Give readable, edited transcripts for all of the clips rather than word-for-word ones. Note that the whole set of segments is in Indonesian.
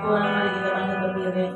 Tuhan, mari kita bangkit berdiri.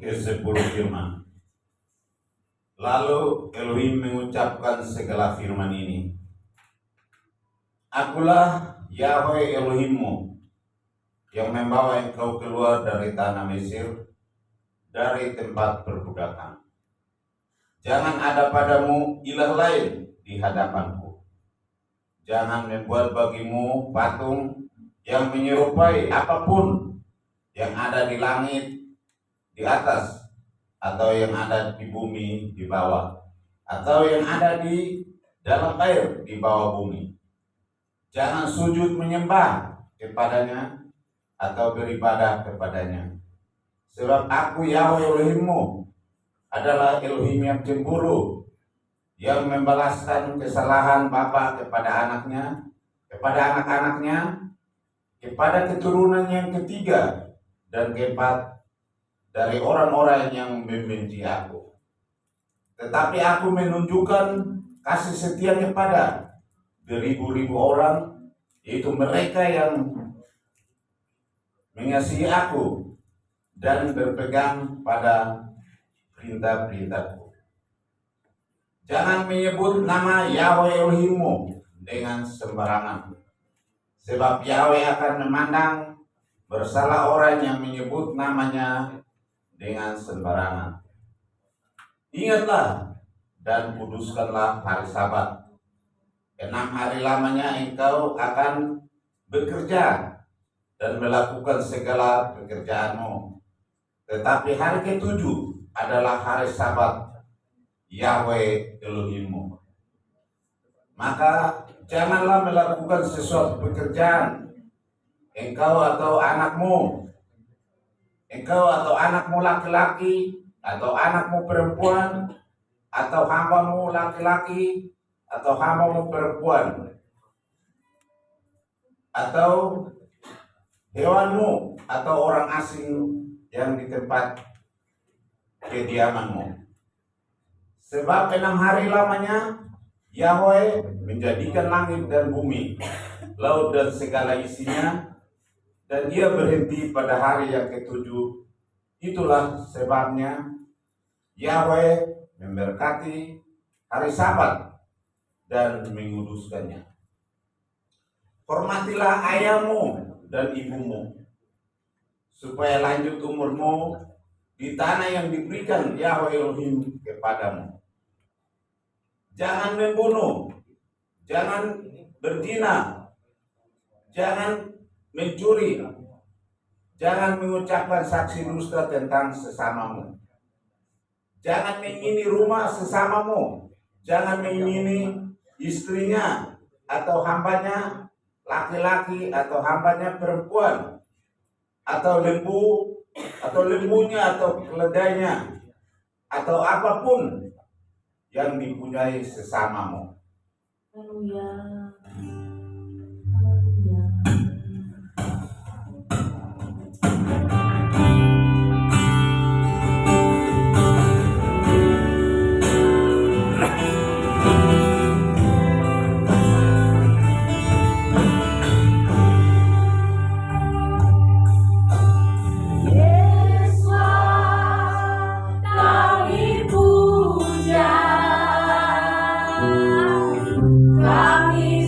Ke-10 firman. Lalu Elohim mengucapkan segala firman ini. Akulah Yahweh Elohimmu yang membawa engkau keluar dari tanah Mesir, dari tempat perbudakan. Jangan ada padamu ilah lain di hadapanku. Jangan membuat bagimu patung yang menyerupai apapun yang ada di langit di atas, atau yang ada di bumi di bawah, atau yang ada di dalam air di bawah bumi. Jangan sujud menyembah kepadanya atau beribadah kepadanya. Sebab aku Yahweh Elohimmu adalah Elohim yang cemburu, yang membalaskan kesalahan bapa kepada anaknya, kepada anak-anaknya, kepada keturunan yang ketiga dan keempat dari orang-orang yang membenci aku. Tetapi aku menunjukkan kasih setia kepada beribu-ribu orang, yaitu mereka yang mengasihi aku dan berpegang pada perintah-perintahku. Jangan menyebut nama Yahweh Elohimmu dengan sembarangan, sebab Yahweh akan memandang bersalah orang yang menyebut namanya dengan sembarangan. Ingatlah dan kuduskanlah hari Sabat. 6 hari lamanya engkau akan bekerja dan melakukan segala pekerjaanmu. Tetapi hari ketujuh adalah hari Sabat Yahweh Elohimmu. Maka janganlah melakukan sesuatu pekerjaan, engkau atau anakmu laki-laki, atau anakmu perempuan, atau hambamu laki-laki, atau hambamu perempuan, atau hewanmu, atau orang asing yang di tempat kediamanmu. Sebab 6 hari lamanya Yahweh menjadikan langit dan bumi, laut dan segala isinya, dan Dia berhenti pada hari yang ketujuh. Itulah sebabnya Yahweh memberkati hari Sabat dan menguduskannya. Hormatilah ayahmu dan ibumu, supaya lanjut umurmu di tanah yang diberikan Yahweh Elohim kepadamu. Jangan membunuh, jangan berzina, jangan mencuri, jangan mengucapkan saksi dusta tentang sesamamu. Jangan mengingini rumah sesamamu, jangan mengingini istrinya atau hambanya laki-laki atau hambanya perempuan, atau lembu atau lembunya atau keledainya, atau apapun yang dipunyai sesamamu. Haleluya. Haleluya. Kami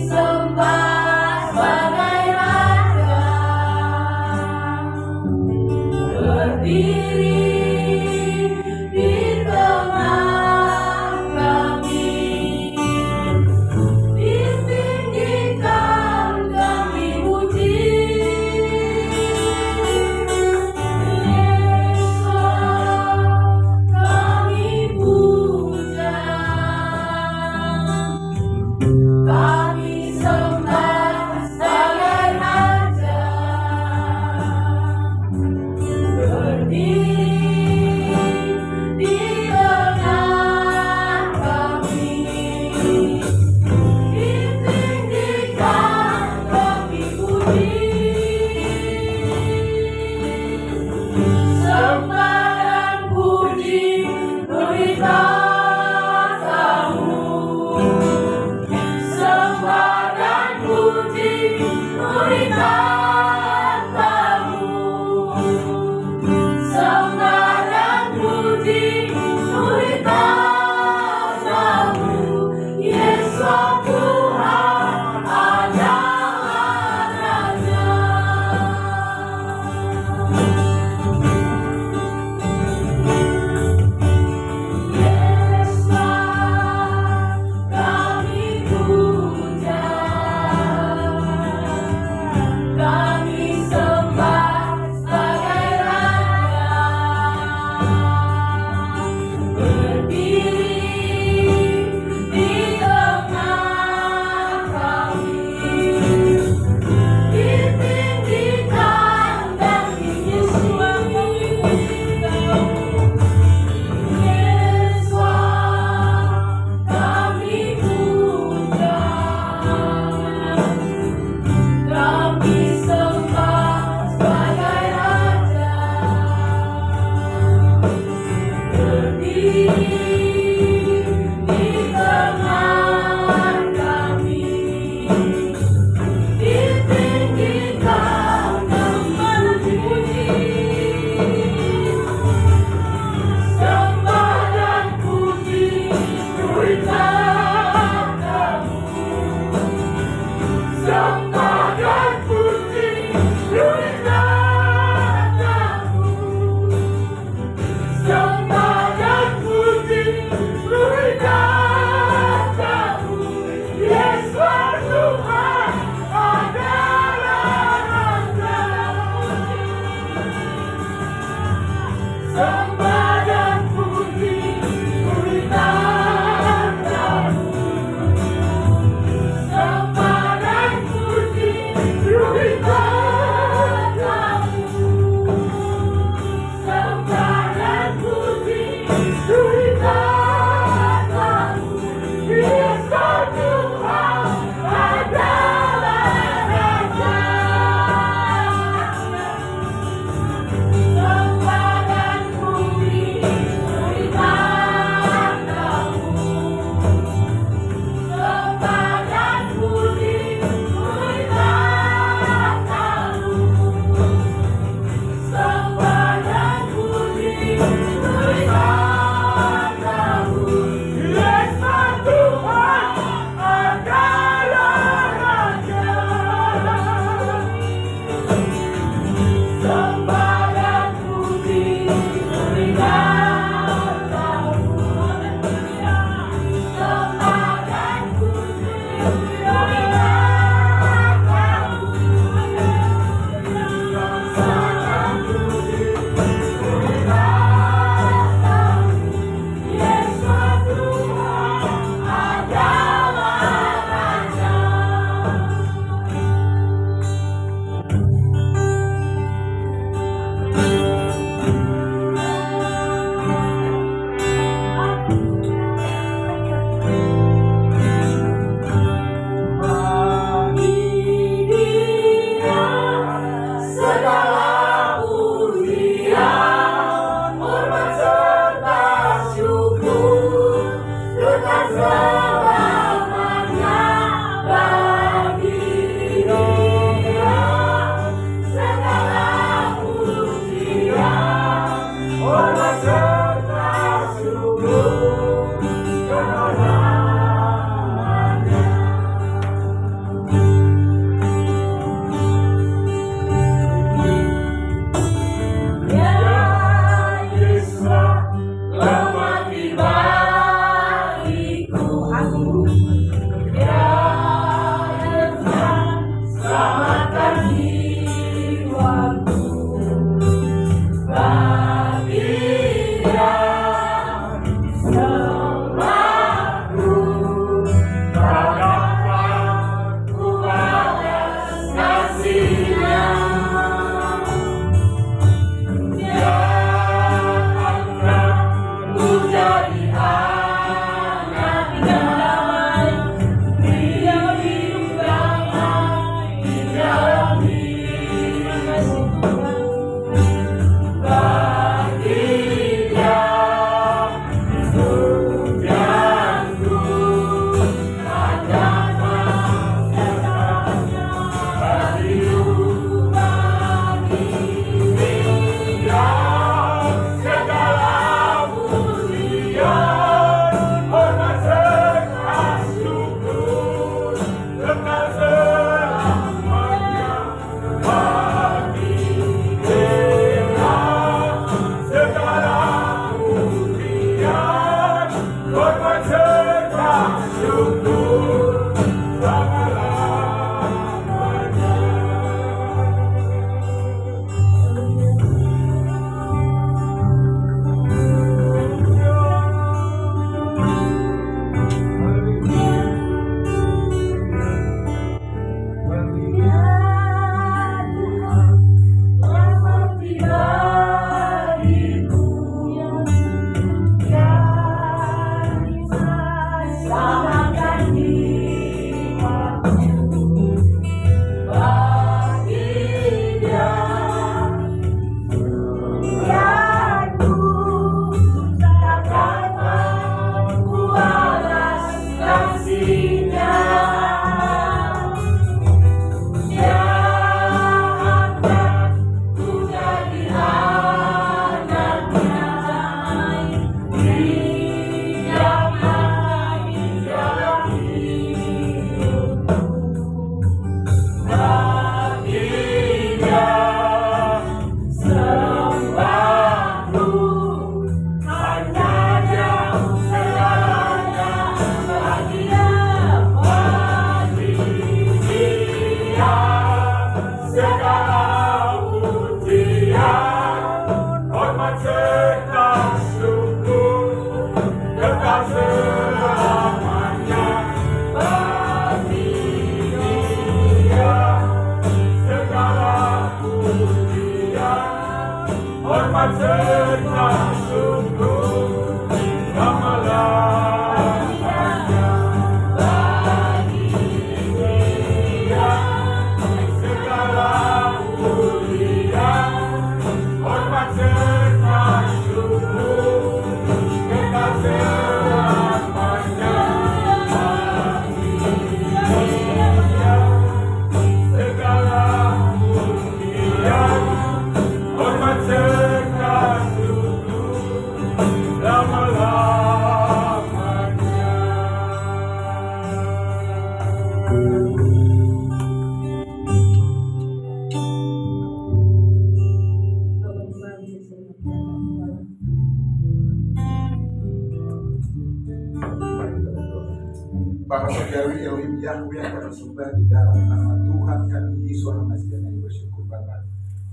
Bapa Surgawi Elohim Yahweh yang kami sembah di dalam nama Tuhan kami Yesus Al-Masih, kami bersyukur Bapa.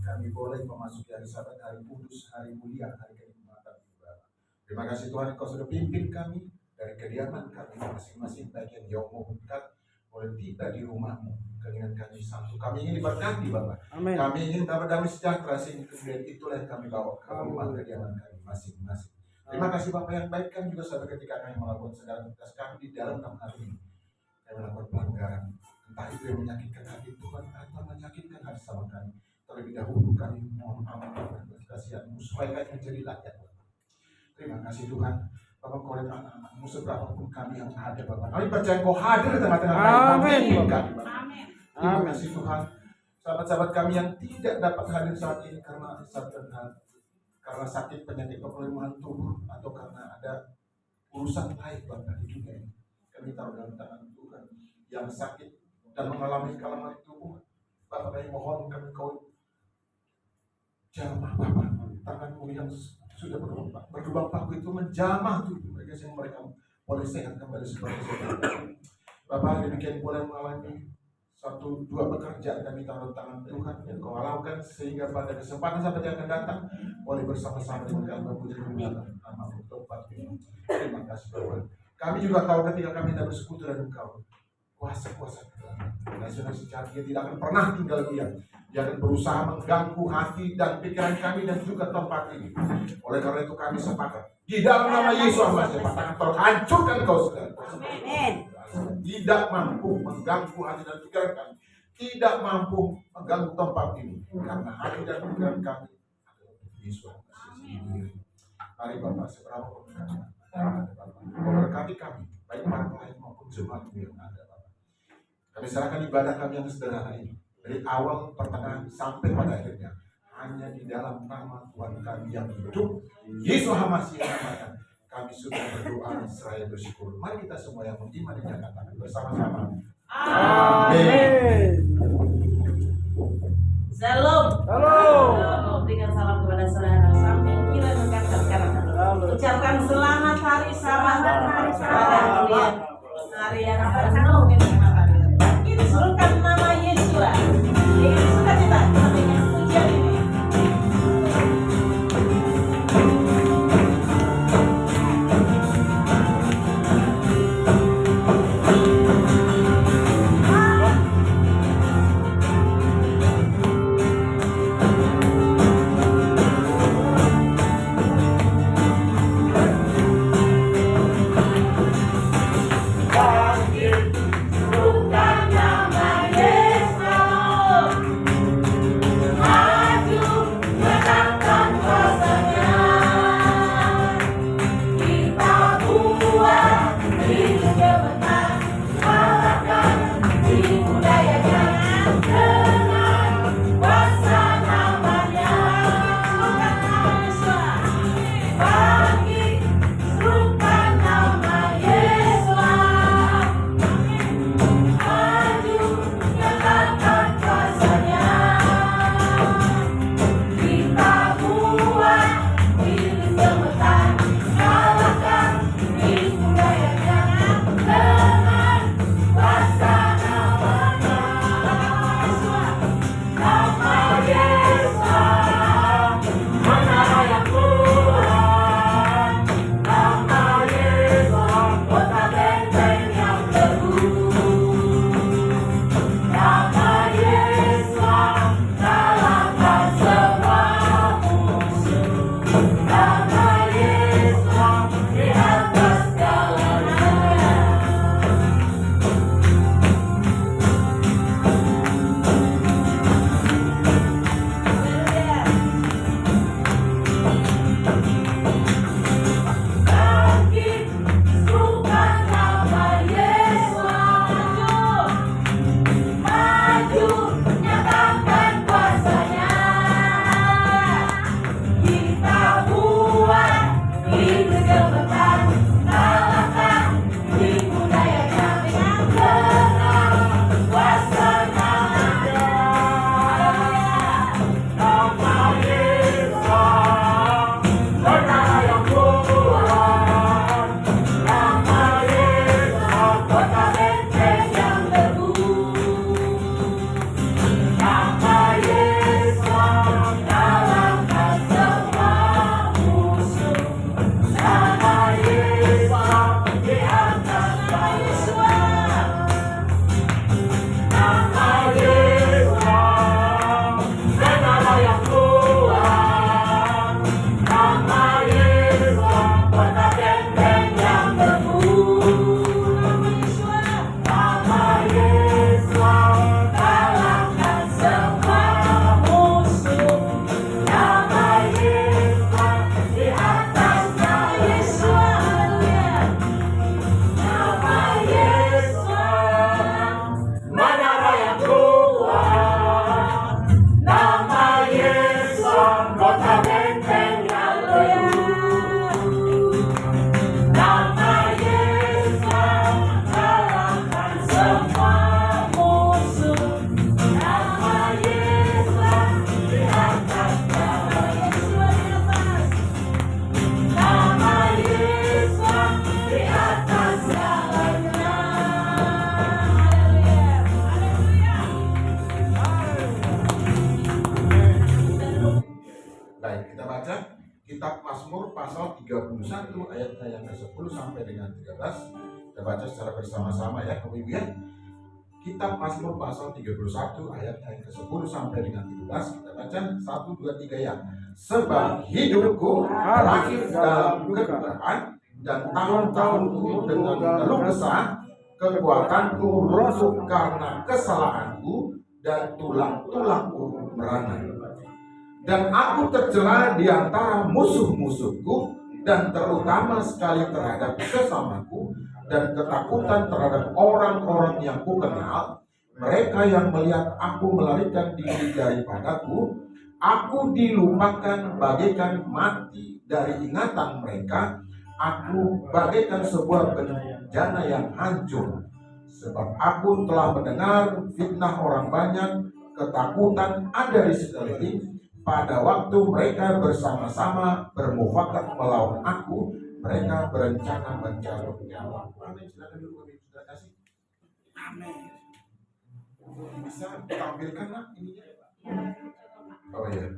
Kami boleh memasuki hari Sabat, hari kudus, hari mulia, hari kenikmatan Bapa. Terima kasih Tuhan, Engkau sudah pimpin kami dari kediaman kami masing-masing, baik yang jauh maupun dekat, boleh tiba di rumahmu. Keinginan kami satu, kami ingin diberkati Bapa. Amin. Kami ingin dapat damai sejahtera, sehingga kemudian itulah yang kami bawa ke rumah kediaman kami masing-masing. Terima kasih Bapak yang baik, kami juga sampai ketika kami melakukan segala tugas kami di dalam hari ini. Kami melakukan pelanggaran, entah itu yang menyakitkan hati Tuhan atau menyakitkan hati sama kami. Terlebih dahulu kami mohon ampun dan kasihan-Mu supaya kami menjadi layak. Terima kasih Tuhan. Bapak kau lihat anak-anak-Mu seberapapun kami yang ada Bapak. Kami percaya Kau hadir di tengah-tengah kami. Amin. Terima kasih Tuhan. Sahabat-sahabat kami yang tidak dapat hadir saat ini karena sakit, penyakit, kelemahan tubuh, atau karena ada urusan lain Bapak di dunia ini. Kami taruh dalam tangan Tuhan yang sakit dan mengalami kelemahan tubuh. Bapak kami mohon kami Kau jamah Bapak, tangan-Mu yang sudah berlubang paku itu menjamah tubuh mereka sehingga mereka boleh sehat kembali seperti sedia. Bapak demikian boleh mengalami satu dua pekerjaan kami taruh tangan Tuhan yang Kau halalkan sehingga pada kesempatan saat yang akan datang boleh bersama-sama dengan kami memuji nama tempat ini. Terima kasih Bapak. Kami juga tahu ketika kami tidak bersekutu dengan Engkau, kuasa-kuasa nasional secara dia tidak akan pernah tinggal diam. Dia akan berusaha mengganggu hati dan pikiran kami dan juga tempat ini. Oleh karena itu kami sepakat di dalam nama Yesus Al-Masih, akan terhancurkan kau segala. Amin. Tidak mampu mengganggu hati dan pikiran kami, tidak mampu mengganggu tempat ini, karena hati dan pikiran kami adalah Yesus Al-Masih sendiri. Mari Bapak seberapa pun kami memberkati kami, baik para pelayan maupun jemaat yang ada Bapak. Kami serahkan ibadah kami yang sederhana ini dari awal, pertengahan sampai pada akhirnya hanya di dalam nama Tuhan kami yang hidup Yesus Al-Masih yang akan. Kami sudah berdoa seraya bersyukur. Mari kita semua yang beriman dinyatakan bersama-sama. Amin. Shalom. Halo. Berikan salam kepada saudara samping kiri dan kanan. Ucapkan selamat hari Sabat dan hari Sabat. Hari yang penuh kenikmatan. Kita suruhkan nama Yesus. Dengan sukacita dengan pujian ini. pasal 31 ayatnya yang ke-10 sampai dengan 13. Kita baca secara bersama-sama ya Bapak Ibu ya. Kitab Mazmur pasal 31 ayatnya yang ke-10 sampai dengan 13. Kita baca 1, 2, 3 ya. Sebab hidupku terakhir dalam kedukaan dan tahun-tahunku dengan keluh kesah, kekuatanku runtuh karena kesalahanku dan tulang-tulangku merana. Dan aku tercela di antara musuh-musuhku, dan terutama sekali terhadap sesamaku, dan ketakutan terhadap orang-orang yang kukenal. Mereka yang melihat aku melarikan diri daripadaku, aku dilupakan bagaikan mati dari ingatan mereka. Aku bagaikan sebuah bencana yang hancur, sebab aku telah mendengar fitnah orang banyak, ketakutan ada di sekeliling. Pada waktu mereka bersama-sama bermufakat melawan aku, mereka berencana mencabut nyawa. Amin. Silakan dulu kami sudah kasih. Amin. Bisa tampilkan lah ininya. Oh iya.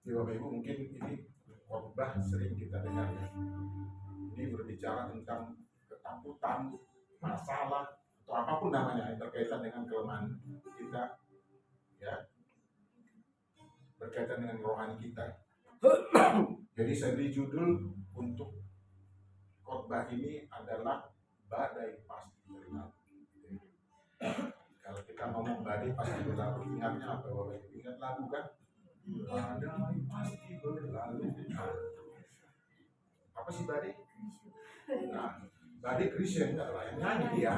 Ya Bapak Ibu, mungkin ini khotbah sering kita dengar ya. Ini berbicara tentang ketakutan, masalah, atau apapun namanya yang berkaitan dengan kelemahan kita, ya, berkaitan dengan rohani kita. Jadi saya beri judul untuk khotbah ini adalah badai pasti berlalu. Kalau kita ngomong badai pasti berlalu, ingatnya apa Bapak Ibu? Ingat lagu kan? Badai pasti berlalu. Apa sih badai? Nah, badai Christian enggak lah yang nyanyi dia.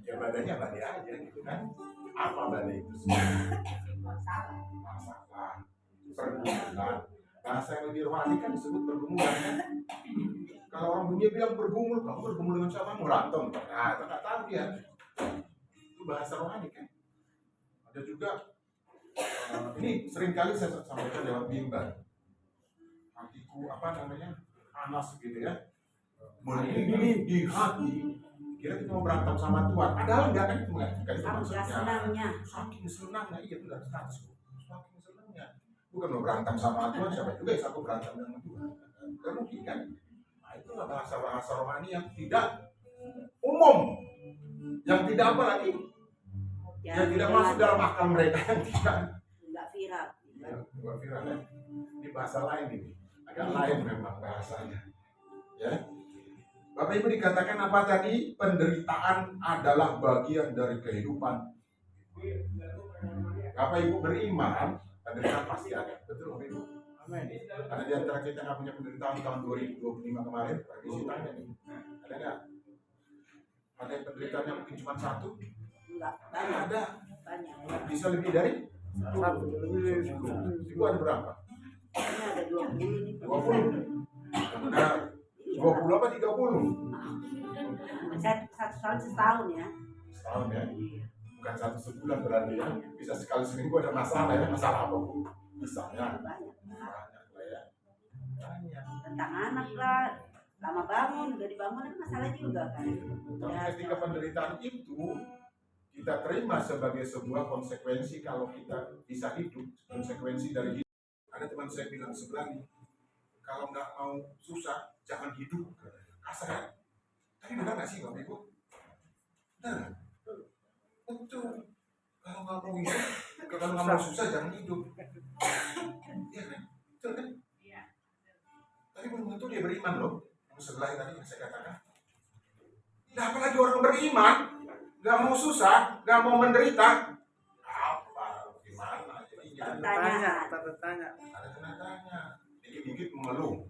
Ya badainya badai aja gitu kan. Apa badai itu? Masalah, pergumulan. Bahasa yang lebih rohani kan disebut pergumulan kan. Kalau orang dunia bilang bergumul, kamu bergumul dengan siapa? Berantem. Nah, itu nggak tahu dia. Itu bahasa rohani kan. Ada juga ini seringkali saya sampaikan lewat mimbar. Hatiku apa namanya? Panas gitu ya. Mendidih di hati. Kira kita mau berantem sama Tuhan. Padahal enggak kan itu enggak. Itu maksudnya. Saking senangnya, iya benar status. Saking senangnya. Bukan mau berantem sama Tuhan, siapa juga yang satu berantem dengan Tuhan. Enggak mungkin kan? Nah, itulah bahasa-bahasa rohani yang tidak umum. Yang tidak apa lagi? Yang tidak masuk dalam akal mereka, yang tidak viral. Enggak viral ya. Ini bahasa lain ini. Agak lain memang bahasanya. Ya. Bapak Ibu dikatakan apa tadi? Penderitaan adalah bagian dari kehidupan. Bapak Ibu beriman, penderitaan pasti ada. Betul Bapak Ibu? Amin. Ada di antara kita yang punya penderitaan tahun 2025 kemarin, revisi tanya nih. Ada nggak? Ada yang penderitaannya mungkin cuma satu? Enggak, banyak. Ada. Banyak. Bisa lebih dari? Satu. Itu ada berapa? Ini ada 20 nih. 20. Benar. 20 apa 30? Satu tahun setahun ya. Setahun ya? Bukan satu sebulan berarti ya. Bisa sekali seminggu ada masalah ya. Masalah apa Bu? Misalnya. Banyak. Banyak lah ya. Banyak. Tentang anak lah. Lama bangun, udah dibangun kan masalah juga kan. Tapi ketika penderitaan itu kita terima sebagai sebuah konsekuensi kalau kita bisa hidup. Konsekuensi dari hidup. Ada teman saya bilang sebelah nih, kalau nggak mau susah, jangan hidup. Kasar ya? Tapi benar nggak sih Bapak Ibu? Benar. Betul. Kalau nggak mau hidup, kalau nggak mau susah, jangan hidup. Iya kan? Betul kan? Iya. Tapi belum tentu dia beriman loh. Yang sebelah tadi yang saya katakan. Nah, apalagi orang beriman, nggak mau susah, nggak mau menderita. Apa? Gimana? Tanya. Ada tanya. Dikit-dikit mengeluh.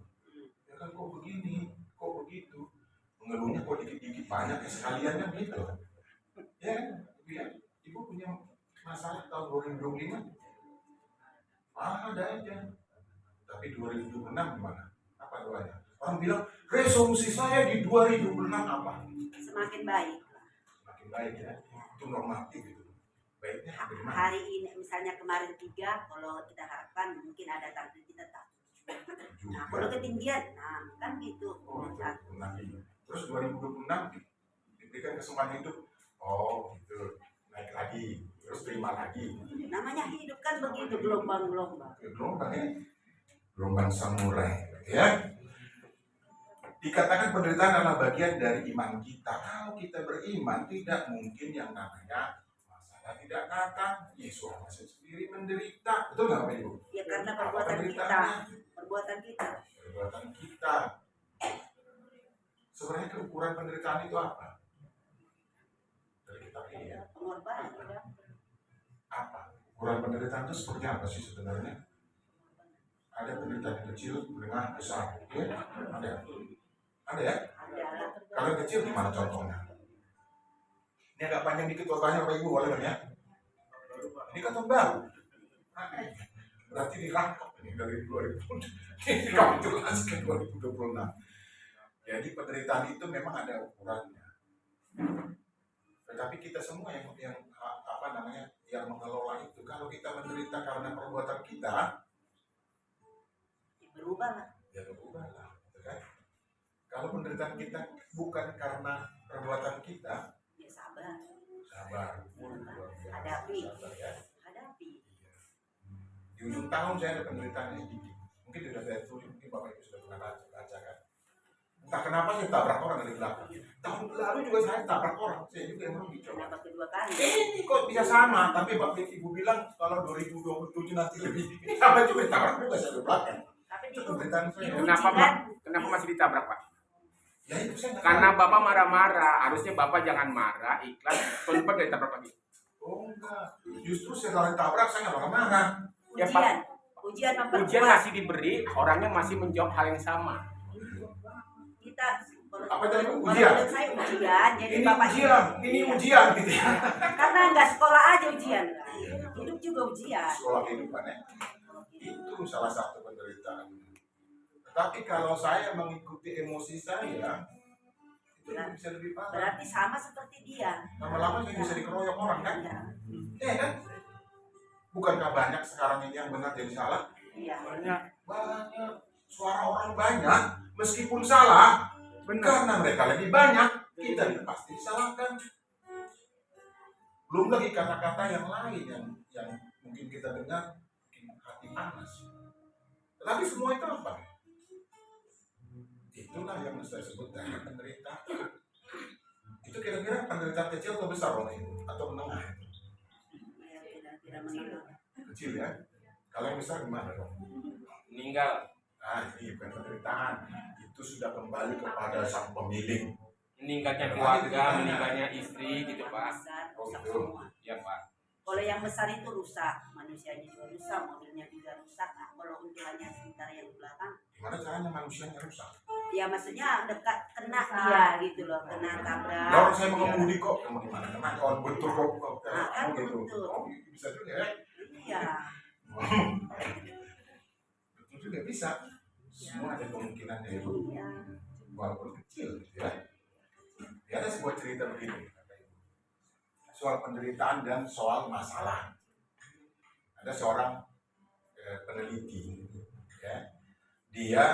Ya kan kok begini, kok begitu. Mengeluhnya kok dikit-dikit banyak ya sekalian kan gitu. Ya kan? Ibu punya masalah tahun 2025? Ada aja. Tapi 2026 gimana? Apa doanya? Orang bilang, resolusi saya di 2026 apa? Semakin baik. Semakin baik ya. Itu normatif itu. Baiknya bagaimana? Hari ini misalnya kemarin 3, kalau kita harapkan mungkin ada target kita tak. Nah, kalau ketinggian, nah kan gitu. Oh, itu. Terus 2026 diberikan kesempatan hidup Oh gitu, naik lagi, terus terima lagi. Namanya hidup kan begitu, gelombang-gelombang. Gelombang ini, gelombang samurai, ya. Dikatakan penderitaan adalah bagian dari iman kita. Kalau kita beriman, tidak mungkin yang namanya masalah tidak datang. Yesus sendiri menderita, betul nggak Bapak Ibu? Ya karena Apa perbuatan kita, penderitaannya? perbuatan kita. Perbuatan kita. Sebenarnya ukuran penderitaan itu apa? Dari kitab ini ya. Pengorbanan. Apa? Ukuran penderitaan itu seperti apa sih sebenarnya? Ada penderitaan yang kecil, menengah, besar. Ya? Ada. Ada ya? Ada. Kalau yang kecil gimana contohnya? Ini agak panjang dikit waktunya Bapak Ibu, boleh kan ya? Ini kan tahun baru. Berarti dirangkap ini dari 2000. Ini kapitulasi ke 2026. Jadi penderitaan itu memang ada ukurannya. Tetapi kita semua yang yang mengelola itu, kalau kita menderita karena perbuatan kita, Berubah. ya berubahlah, gitu kan? Kalau penderitaan kita bukan karena perbuatan kita, Ya sabar. sabar, luar biasa, Hadapi. sabar ya. Hadapi. Iya. Di ujung tahun saya ada penderitaan yang sedikit. Mungkin sudah saya tulis, mungkin Bapak Ibu sudah pernah baca kan. Entah kenapa saya tabrak orang dari belakang. Tahun lalu juga saya tabrak orang, saya juga yang merugi coba. Kenapa kedua kali? Ini kok bisa sama, tapi Bapak Ibu bilang kalau 2027 nanti lebih. Ini sama juga tabrak juga saya dari belakang. Tapi di Itu penderitaan saya. Kenapa Pak? Kenapa masih ditabrak Pak? Ya itu saya nggak Karena tahu. Bapak marah-marah. Harusnya Bapak jangan marah, ikhlas. Tahun depan gak ditabrak lagi. Oh enggak, justru setelah ditabrak saya nggak marah-marah. Ya, ujian. Ujian memperkuat. Ujian masih diberi, orangnya masih menjawab hal yang sama. Kita Apa tadi, Bu? kalau Ujian? menurut saya ujian, jadi Ini Bapak ujian, ini ujian gitu ya. karena nggak sekolah aja ujian, hidup juga ujian. Sekolah kehidupan ya. Itu salah satu penderitaan. Tetapi kalau saya mengikuti emosi saya, itu bisa lebih parah. Berarti sama seperti dia. Lama-lama saya bisa dikeroyok orang kan? Iya. Iya kan? Bukankah banyak sekarang ini yang benar jadi salah? Iya. Banyak. Suara orang banyak, meskipun salah, karena mereka lebih banyak, kita pasti disalahkan. Belum lagi kata-kata yang lain yang mungkin kita dengar, bikin hati panas. Tetapi semua itu apa? Itulah yang saya sebut dengan penderitaan. Itu kira-kira penderitaan kecil atau besar orang itu? Atau menengah? Tidak mengenal. Kecil ya? Kalau yang besar gimana dong? Meninggal. Ini bukan penderitaan. Itu sudah kembali kepada sang pemilik. Meninggalnya keluarga, meninggalnya istri gitu Pak. Besar, rusak gitu. semua. Ya Pak. Kalau yang besar itu rusak, manusianya juga rusak, mobilnya juga rusak. Nah, kalau untuk hanya sekitar yang di belakang, Gimana caranya manusianya rusak? ya maksudnya dekat kena dia gitu loh, kena tabrak. Ya orang saya mengemudi kok, kamu gimana? Kena kalau betul kok, Nah, kan gitu. betul. Oh, bisa juga ya? Iya. Betul juga bisa. Semua ada kemungkinan ya Bu. Iya. Walaupun kecil, ya. Ya ada sebuah cerita begini. Soal penderitaan dan soal masalah. Ada seorang peneliti, ya. Dia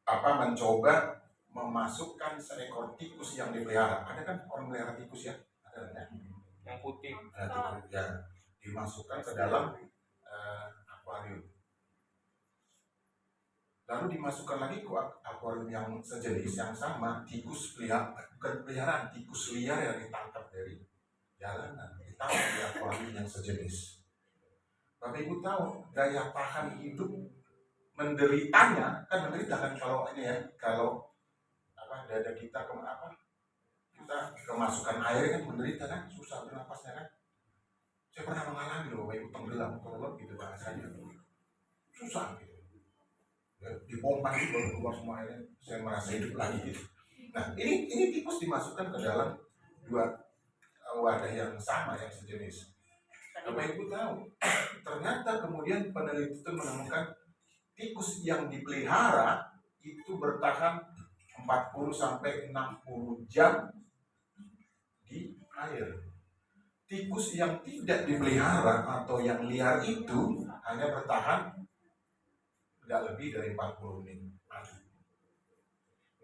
mencoba memasukkan seekor tikus yang dipelihara. Ada kan orang melihara tikus ya? Ada kan? Yang putih. Tikus yang dimasukkan ke dalam akuarium. Lalu dimasukkan lagi ke akuarium yang sejenis yang sama, tikus peliharaan, tikus liar yang ditangkap dari jalanan, ditangkap di akuarium yang sejenis. Bapak Ibu tahu daya tahan hidup menderitanya kan menderita kan kalau ini ya, kalau dada kita kita kemasukan air kan menderita kan, susah bernapasnya kan. Saya pernah mengalami loh Bapak Ibu tenggelam gitu bahasanya, susah gitu. Ya, dipompa itu baru keluar semua airnya, saya merasa hidup lagi gitu. Nah ini tikus dimasukkan ke dalam dua wadah yang sama yang sejenis. Bapak Ibu tahu, ternyata kemudian peneliti itu menemukan tikus yang dipelihara itu bertahan 40 sampai 60 jam di air. Tikus yang tidak dipelihara atau yang liar itu hanya bertahan tidak lebih dari 40 menit.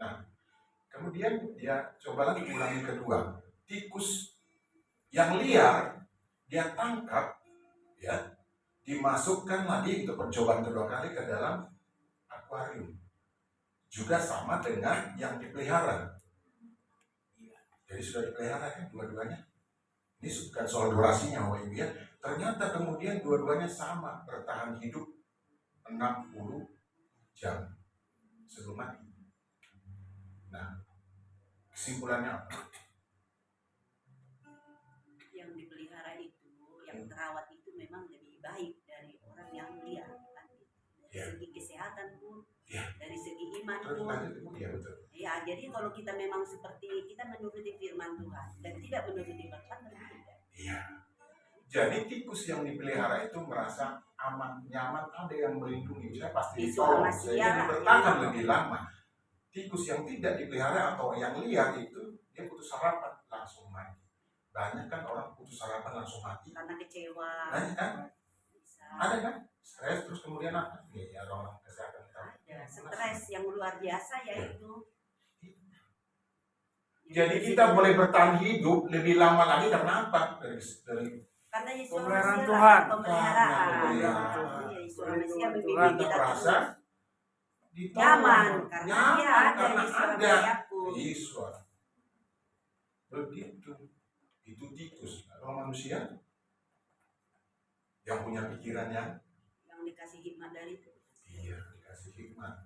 Nah, Kemudian dia coba lagi ulangi kedua. Tikus yang liar dia tangkap, ya, dimasukkan lagi untuk percobaan kedua kali ke dalam akuarium. Juga sama dengan yang dipelihara. Jadi sudah dipelihara kan dua-duanya. Ini bukan soal durasinya, Bapak Ibu ya. Ternyata kemudian dua-duanya sama bertahan hidup 60 jam sebelum mati. Nah, kesimpulannya apa? Yang dipelihara itu, yang terawat itu memang lebih baik dari orang yang liar, kan? Dari Ya. segi kesehatan pun, Ya. dari segi iman Terus pun. lanjut Ibu, ya betul. Ya, jadi kalau kita memang seperti kita menuruti firman Tuhan dan tidak menuruti Tuhan berbeda. Iya. Jadi tikus yang dipelihara itu merasa aman, nyaman, ada yang melindungi. Saya pasti Itu ditolong, masih saya ya, bertahan ya. lebih lama. Tikus yang tidak dipelihara atau yang liar itu dia putus harapan langsung mati. Banyak kan orang putus harapan langsung mati. Karena kecewa. Banyak kan? Bisa. Ada kan? Stres terus kemudian apa? Ya orang kesehatan kita. Ada stres yang luar biasa yaitu. Jadi kita boleh bertahan hidup lebih lama lagi karena apa? Dari karena Yesus Pemeliharaan Mesir Tuhan. pemeliharaan. Karena pemeliharaan Iya, Yesus Mesir Tuhan membimbing kita merasa terus. ditolong. Nyaman karena Nyaman dia ada karena di suara ada sayapku. Yesus. Begitu. Itu tikus. Kalau manusia yang punya pikiran yang Dikasih hikmat dari itu. iya, dikasih hikmat,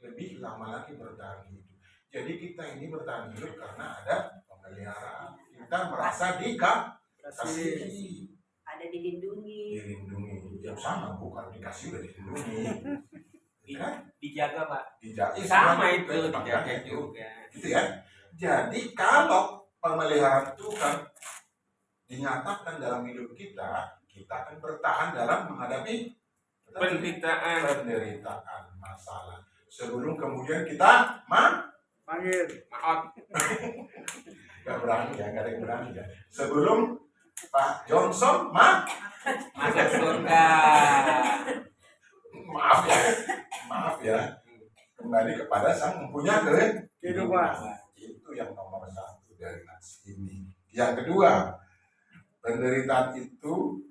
lebih lama lagi bertahan hidup. Jadi kita ini bertahan hidup karena ada pemeliharaan. Kita merasa dikasihi, Ada dilindungi. dilindungi. Yang sama bukan dikasih udah dilindungi. Ya, Dijaga Pak. dijaga Sama itu dijaga dijaga itu. juga. Gitu ya. Jadi kalau pemeliharaan Tuhan dinyatakan dalam hidup kita, kita akan bertahan dalam menghadapi penderitaan, masalah. Sebelum kemudian kita Panggil. Maaf. gak berani ya, gak ada yang berani ya. Sebelum Pak Johnson Masuk surga. maaf ya, kembali kepada sang mempunyai Kehidupan. Itu yang nomor satu dari nats ini. Yang kedua, penderitaan itu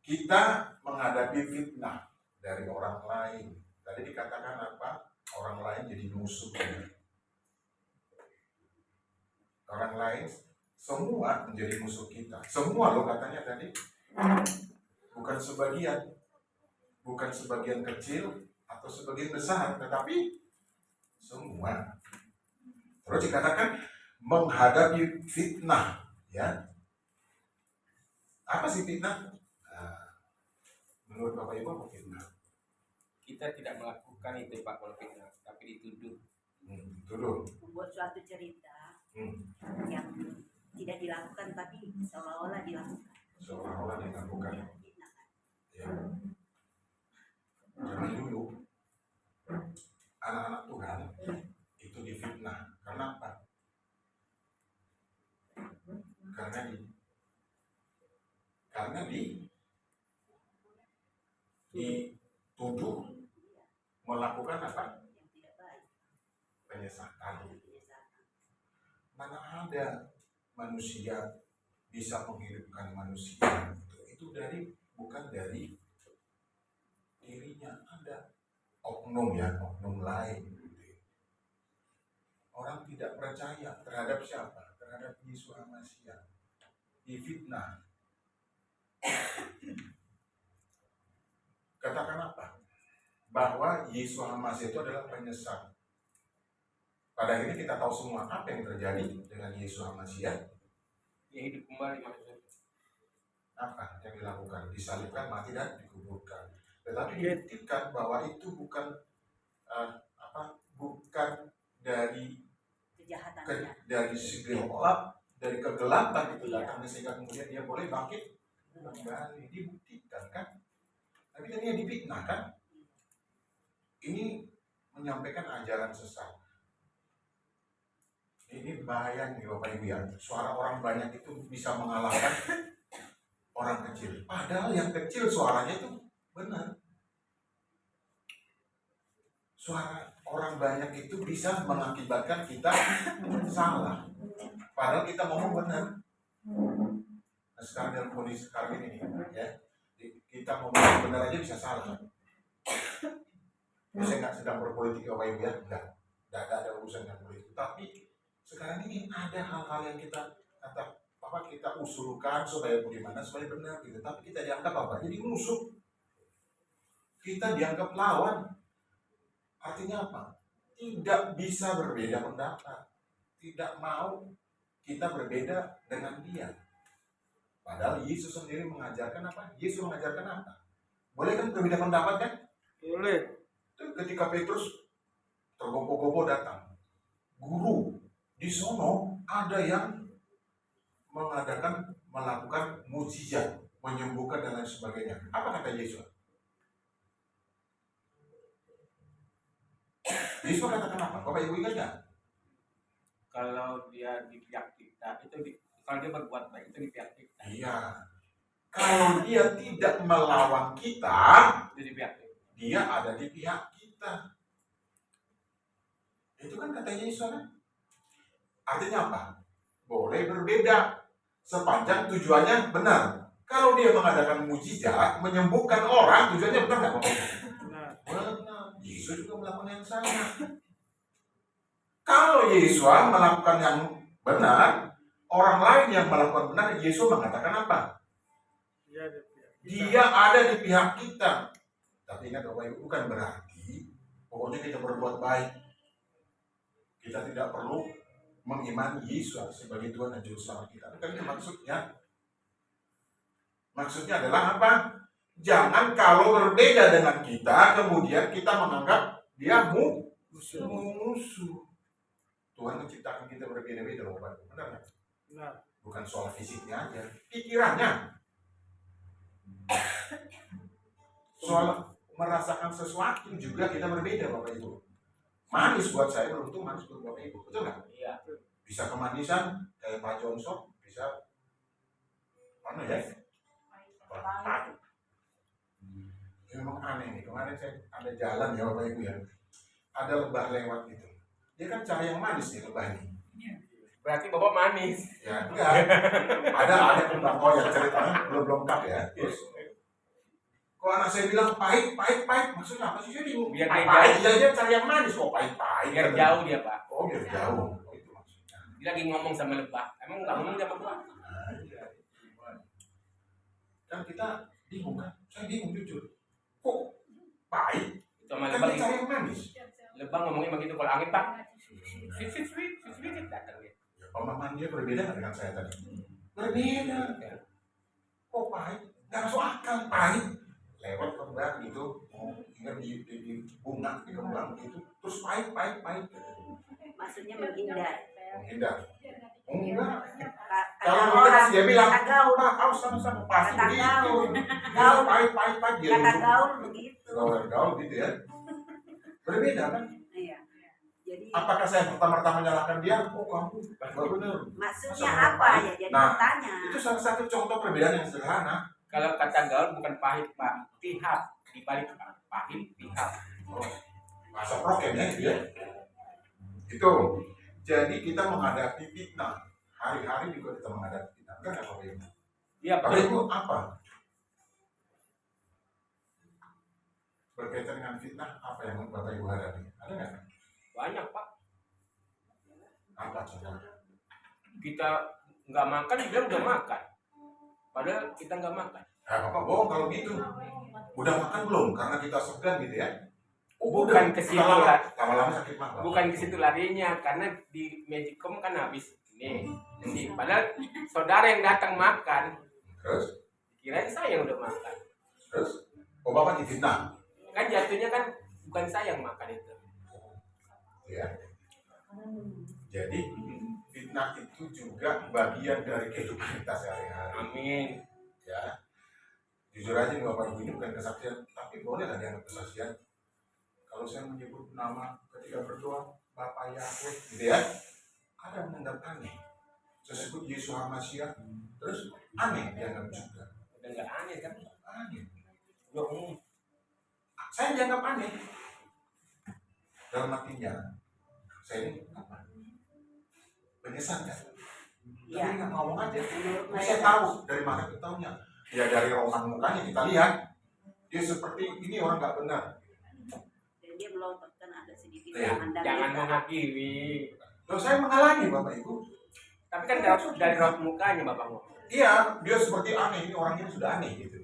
kita menghadapi fitnah dari orang lain. Tadi dikatakan apa? Orang lain jadi musuh. Orang lain semua menjadi musuh kita. Semua loh katanya tadi. Bukan sebagian kecil atau sebagian besar, tetapi semua. Terus dikatakan menghadapi fitnah, ya. Apa sih fitnah? Nah, menurut Bapak Ibu apa fitnah? Kita tidak melakukan itu Pak kalau fitnah, tapi dituduh. Tuduh. Membuat suatu cerita yang tidak dilakukan tapi seolah-olah dilakukan. Seolah-olah dilakukan. Ya. Zaman dulu anak-anak Tuhan itu difitnah. Karena apa? Karena dituduh melakukan apa? Yang tidak baik. Penyesatan. Mana ada manusia bisa menghidupkan manusia? Itu bukan dari dirinya, ada oknum lain. Orang tidak percaya terhadap siapa? Terhadap Yesus Masih. Difitnah. Katakan apa? Bahwa Yesus Masih itu adalah penyesat. Pada akhirnya kita tahu semua apa yang terjadi dengan Yesus Masih. Dia hidup kembali maksudnya. Apa yang dilakukan? Disalibkan, mati dan dikuburkan. Tetapi dibuktikan bahwa itu bukan dari Kejahatannya. dari segi gelap, dari kegelapan itu datangnya sehingga kemudian dia boleh bangkit kembali. Dibuktikan kan? Tapi kan dia difitnah kan? Ini menyampaikan ajaran sesat. Ini bahaya nih Bapak Ibu ya. Suara orang banyak itu bisa mengalahkan orang kecil. Padahal yang kecil suaranya itu benar. suara orang banyak itu bisa mengakibatkan kita salah. Padahal kita ngomong benar. Nah, sekarang dalam kondisi sekarang ini ya, kita ngomong benar aja bisa salah. Saya nggak sedang berpolitik Bapak Ibu ya, enggak ada urusan dengan politik. Tapi sekarang ini ada hal-hal yang kita kita usulkan supaya bagaimana supaya benar gitu. Tapi kita dianggap apa? Jadi musuh. Kita dianggap lawan. Artinya apa? Tidak bisa berbeda pendapat. Tidak mau kita berbeda dengan dia. Padahal Yesus sendiri mengajarkan apa? Yesus mengajarkan apa? Boleh kan berbeda pendapat kan? Boleh. Ketika Petrus tergopoh-gopoh datang, guru di sono ada yang melakukan mujizat, menyembuhkan dan lain sebagainya. Apa kata Yesus? Yesus katakan apa? Bapak Ibu ingat nggak? Kalau dia di pihak kita, kalau dia berbuat baik itu di pihak kita. Iya. Kalau dia tidak melawan kita, Itu di pihak kita. dia ada di pihak kita. Itu kan kata Yesus kan? Artinya apa? Boleh berbeda sepanjang tujuannya benar. Kalau dia mengadakan mujizat, menyembuhkan orang, tujuannya benar nggak? Benar. Yesus juga melakukan yang sama. Kalau Yesus melakukan yang benar, orang lain yang melakukan benar, Yesus mengatakan apa? Dia ada di pihak kita. Tapi ingat Bapak Ibu, bukan berarti pokoknya kita berbuat baik. Kita tidak perlu mengimani Yesus sebagai Tuhan dan Juru Selamat kita. Bukan itu maksudnya. Maksudnya adalah apa? Jangan kalau berbeda dengan kita, kemudian kita menganggap dia musuh. Tuhan menciptakan kita berbeda-beda, Bapak Ibu. Benar nggak? Benar. Bukan soal fisiknya aja, pikirannya. Soal merasakan sesuatu juga kita berbeda, Bapak Ibu. Manis buat saya belum tentu manis buat Bapak Ibu, betul nggak? Iya. Bisa kemanisan kayak Pak Johnson, bisa mana ya? Pahit. Ini memang aneh nih. Kemarin saya ada jalan ya Bapak Ibu ya, ada lebah lewat gitu. Dia kan cara yang manis nih lebah ini. Berarti Bapak manis. Ya enggak. Ada tentang yang ceritanya belum lengkap ya. Terus kalau anak saya bilang pahit, maksudnya apa sih? Saya bingung. Biar dia Pahit, dia cari yang manis kok pahit. Biar jauh dia, Pak. Oh, biar jauh. Oh, itu maksudnya. Dia lagi ngomong sama lebah. Emang nggak ngomong sama gua? Nah, iya. Kan kita bingung kan? Saya bingung jujur. Kok pahit? Sama Kan lebah dia cari itu. yang manis. Lebah ngomongnya begitu kalau angin, Pak. Sweet datang dia. Ya, pemahaman dia berbeda nggak dengan saya tadi? Berbeda. Kok pahit? Nggak masuk akal pahit. Lewat kembang gitu, ingat di bunga, di kembang gitu, terus pahit. Maksudnya menghindar. Menghindar. Enggak. Kata Kalau orang, dia bilang, kata gaul, Pak, kau sama-sama pasti Kata begitu. gaul. Gaul, pahit. Dia kata duduk. gaul begitu. Gaul gitu ya. Berbeda kan? Iya. Jadi Apakah saya pertama-tama menyalahkan dia? Oh, kamu nggak benar. maksudnya Masa apa pahit? ya? Jadi Nah, bertanya. Itu salah satu contoh perbedaan yang sederhana. Kalau kata gaul bukan pahit, Pak. Pihak. Dibalik Pak. Pahit pihak. Oh, masa prokemnya gitu ya. Itu. Jadi kita menghadapi fitnah. Hari-hari juga kita menghadapi fitnah. Enggak Bapak Ibu? Iya, Bapak betul. Ibu apa? Berkaitan dengan fitnah, apa yang Bapak Ibu hadapi? Ada nggak? Banyak, Pak. Apa contohnya? Kita nggak makan, dia udah makan. Padahal kita nggak makan. Bapak bohong kalau gitu. Udah makan belum? Karena kita segan gitu ya. Bukan ke situ, lama-lama sakit mah. Bukan ke situ larinya, karena di Magicom kan habis nih. Padahal saudara yang datang makan, Terus? kirain saya yang udah makan. Terus? Oh, Bapak difitnah? Kan jatuhnya kan bukan saya yang makan itu. Ya. Jadi fitnah itu juga bagian dari kehidupan kita sehari-hari. Amin. Ya. Jujur aja nih Bapak Ibu, ini bukan kesaksian, tapi boleh lah dianggap kesaksian. Kalau saya menyebut nama ketika berdoa Bapak Yahweh gitu ya, ada yang menganggap aneh. Saya sebut Yesus Hamasiah, terus aneh dianggap juga. Udah nggak aneh kan? Aneh. Udah umum. Saya dianggap aneh. dalam artinya saya ini apa? Menyesal kan? Iya. Tapi nggak ngomong aja. Menurut Saya mereka. tahu dari mana kita tahunya. Ya dari roman mukanya kita lihat dia seperti ini orang nggak benar. Dan dia melontarkan ada sedikit Iya. pandang Jangan kita. menghakimi. Loh, saya menghalangi Bapak Ibu. Tapi kan dari raut mukanya Bapak ngomong. Iya, dia seperti aneh, ini orang ini sudah aneh gitu.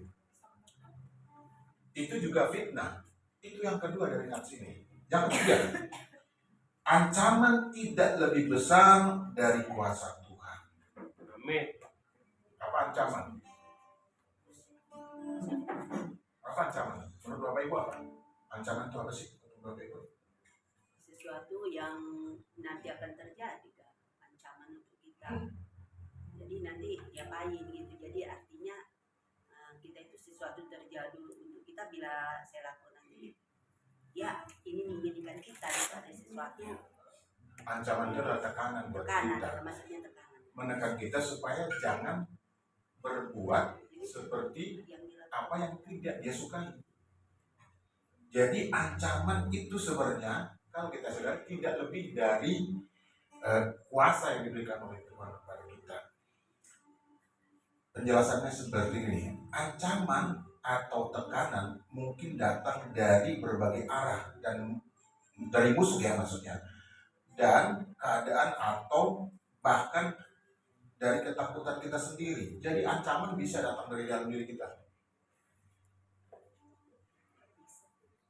Itu juga fitnah. Itu yang kedua dari nafsu ini. Yang ketiga, ancaman tidak lebih besar dari kuasa Tuhan. Amin. Apa ancaman? Apa ancaman? Menurut Bapak Ibu apa? Ancaman itu apa sih? Menurut Bapak Ibu? Sesuatu yang nanti akan terjadi kan, ancaman untuk kita. Jadi nanti diapain gitu. Jadi artinya kita itu sesuatu terjadi untuk kita bila saya lakukan nanti. Ya, ini menjadikan kita itu ada sesuatu Ancaman itu adalah tekanan buat tekanan, kita. maksudnya tekanan. Menekan kita supaya jangan berbuat seperti Yang dilakukan. apa yang tidak dia sukai. Jadi ancaman itu sebenarnya kalau kita sadar tidak lebih dari kuasa yang diberikan oleh Tuhan kepada kita. Penjelasannya seperti ini. Ancaman atau tekanan mungkin datang dari berbagai arah dan dari musuh ya maksudnya. Dan keadaan atau bahkan dari ketakutan kita sendiri. Jadi ancaman bisa datang dari dalam diri kita.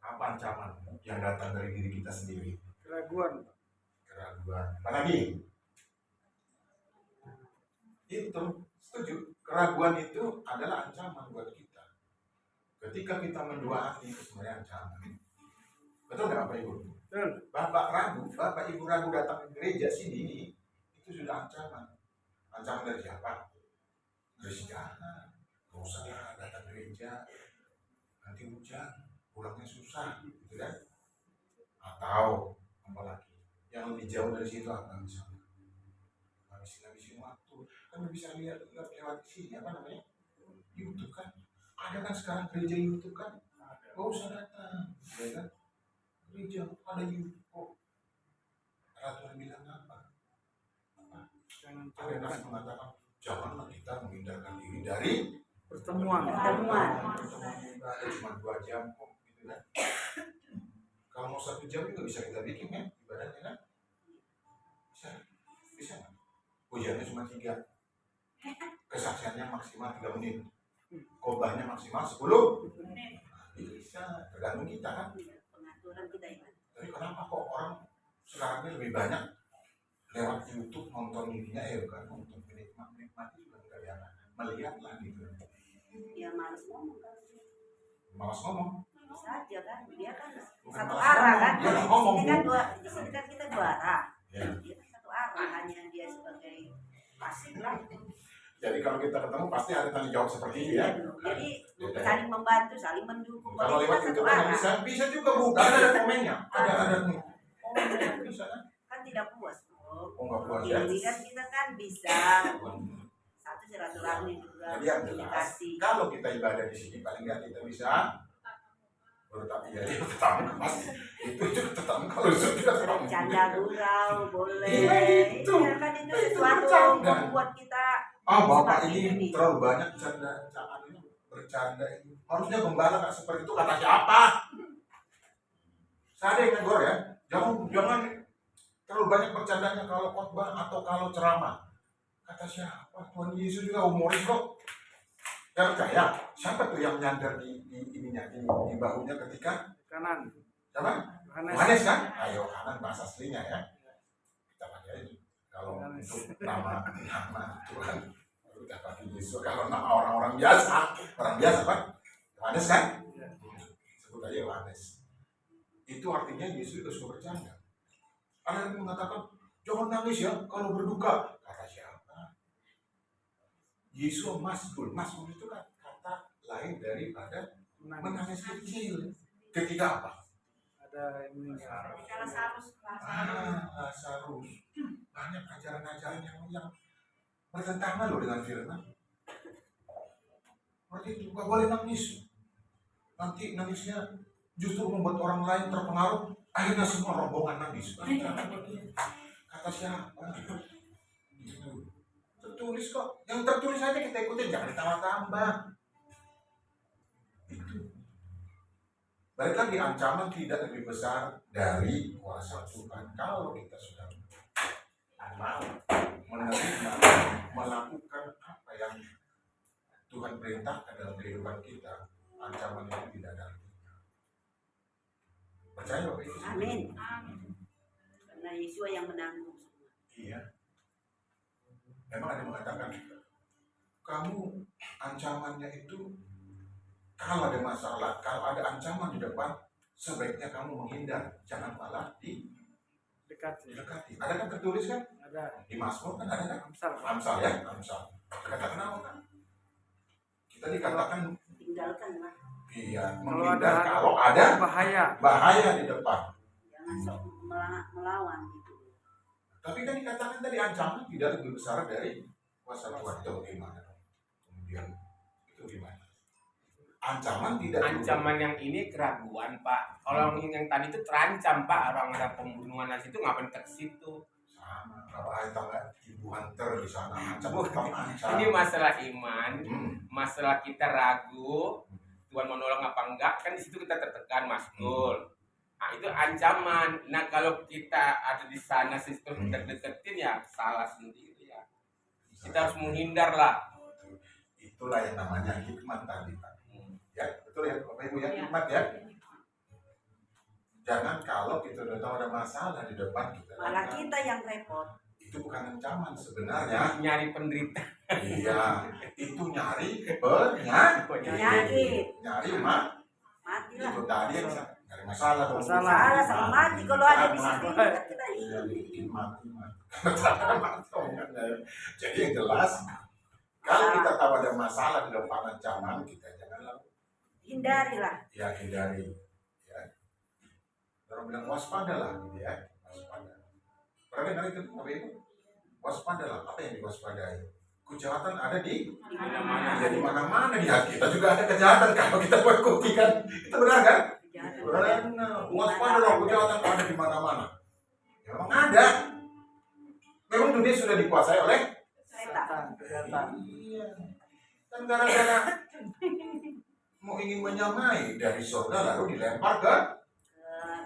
Apa ancaman yang datang dari diri kita sendiri? Keraguan. Keraguan. Apa lagi? Itu, setuju. Keraguan itu adalah ancaman buat kita. Ketika kita mendua hati itu sebenarnya ancaman. Betul nggak Bapak Ibu? Betul. Bapak ragu, Bapak Ibu ragu datang ke gereja sini, itu sudah ancaman. Ancaman dari siapa? Dari si jahat. Gak usah datang ke gereja, nanti hujan, pulangnya susah, gitu kan? Atau apalagi yang lebih jauh dari situ apa misalnya? Ngabisin waktu, kan bisa lihat lewat sini apa namanya? YouTube kan? Ada kan sekarang gereja YouTube kan? Gak usah datang, ya kan? Gereja ada YouTube kok. Peraturan bilang apa? Ada nas mengatakan janganlah kita menghindarkan diri dari Pertemuan. pertemuan ibadah cuma 2 jam kok, gitu kan? Kalau mau 1 jam juga bisa kita bikin ya ibadahnya kan? Bisa nggak? Hujannya cuma 3, kesaksiannya maksimal 3 menit, khotbahnya maksimal 10. Bisa, tergantung kita kan. Pengaturan kita ini. Tapi kenapa kok orang sekarang ini lebih banyak lewat YouTube nonton ininya kan nonton menikmati juga tidak yang melihat lah gitu. Ya malas ngomong kan. Malas ngomong. Bisa aja kan. Dia kan Bukan satu malas arah ngomong, kan. dia Di ngomong, sini kan Bu. di sini kan kita 2 arah. Ya. Dia kan satu arah, hanya dia sebagai pasif lah. Jadi kalau kita ketemu pasti ada tanya jawab seperti itu ya. Jadi saling membantu, saling mendukung. Kalau Kita lewat satu YouTube kan arah. bisa juga Bu. Ada komennya. Ada nih. Oh bisa kan? Kan tidak puas. Oh nggak puas ya. Jadi kan kita kan bisa satu silaturahmi juga Jadi yang jelas komunikasi. kalau kita ibadah di sini paling nggak kita bisa bertemu ya tetap pasti itu tetap kalau sudah tetap Bercanda gurau boleh. Iya, itu. Ya kan itu sesuatu bercanda. membuat kita Bapak semakin ini terlalu banyak bercanda ini harusnya gembala nggak seperti itu kata siapa? Saya ada yang negor ya jangan terlalu banyak bercandanya kalau khotbah atau kalau ceramah. Kata siapa? Tuhan Yesus juga humoris kok. Gak percaya? Siapa tuh yang nyandar di ininya di bahunya ketika Kanan. siapa? Kanan. Yohanes kan? Ayo kanan bahasa aslinya ya. Kita pakai ini. Kalau untuk nama Tuhan kita pakai Yesus. Kalau nama orang biasa kan? Yohanes kan? Sebut aja Yohanes. Itu artinya Yesus itu suka bercanda. Ada yang mengatakan jangan nangis ya kalau berduka. Kata siapa? Yesus masbul itu kan kata lain daripada menangis kecil. Ketika apa? Ada yang meninggal. Lazarus. Lazarus. Banyak ajaran-ajaran yang bertentangan loh dengan firman. Berarti itu gak boleh nangis. Nanti nangisnya justru membuat orang lain terpengaruh. Akhirnya semua rombongan nangis. Kata siapa? Gitu. Tertulis kok. Yang tertulis aja kita ikutin, jangan ditambah-tambah. Itu. Balik lagi, ancaman tidak lebih besar dari kuasa Tuhan. Kalau kita sudah mau menerima, melakukan apa yang Tuhan perintahkan dalam kehidupan kita, ancaman itu tidak ada. Percaya Bapak Ibu? Amin. Karena Yesus yang menanggung semua. Iya. Memang ada yang mengatakan, kamu ancamannya itu, kalau ada masalah, kalau ada ancaman di depan, sebaiknya kamu menghindar, jangan malah Dekati. dekati. Ada kan tertulis kan? Ada. Di Mazmur kan ada kan? Amsal. Amsal ya, Amsal. Dikatakan apa kan? Kita dikatakan Tinggalkan lah. iya, Kalau menghindar ada- kalau ada Bahaya. di depan. Jangan sok melawan gitu. Tapi kan dikatakan tadi ancaman tidak lebih besar dari kuasa Tuhan. Itu bagaimana? Kemudian itu gimana? Ancaman tidak Ancaman yang ini keraguan, Pak. Kalau yang tadi itu terancam, Pak. Orang ada pembunuhan di situ ngapain ke situ? sama. Kalau ada tangga ibu hunter di sana ancam tetap ancam. Ini masalah iman, Hmm. masalah kita ragu, Tuhan mau nolong apa enggak, kan di situ kita tertekan, Masnul. Nah, itu ancaman. Nah, kalau kita ada di sana sistem deketin ya salah sendiri ya. Kita harus menghindar lah. Itulah yang namanya hikmat tadi Pak. Ya, betul ya Bapak Ibu ya, hikmat ya. Jangan kalau kita udah tahu ada masalah di depan kita. Malah kita yang repot. Itu bukan ancaman sebenarnya. Nyari penderita. Iya, itu nyari penyakit. Penyakit. Nyari Matilah. itu tadi yang nyari masalah. dong. Salah sama mati kalau ada di situ kan kita Iya, ini. bikin mati. Jadi yang jelas, kalau kita tahu ada masalah di depan ancaman, kita janganlah Hindarilah. ya hindari. Ya. Orang bilang waspadalah, gitu ya. Waspada. Pernah dengar itu, Bapak Ibu? Waspadalah. Apa yang diwaspadai? Kejahatan ada di Mana-mana. ya di mana-mana di hati kita juga ada kejahatan kalau kita mengikuti kan. Itu benar kan? Benar. Waspadalah, kejahatan ada di mana-mana. Ya, memang ada. Memang dunia sudah dikuasai oleh Setan. iya. Dan gara-gara mau ingin menyamai dari surga lalu dilempar ke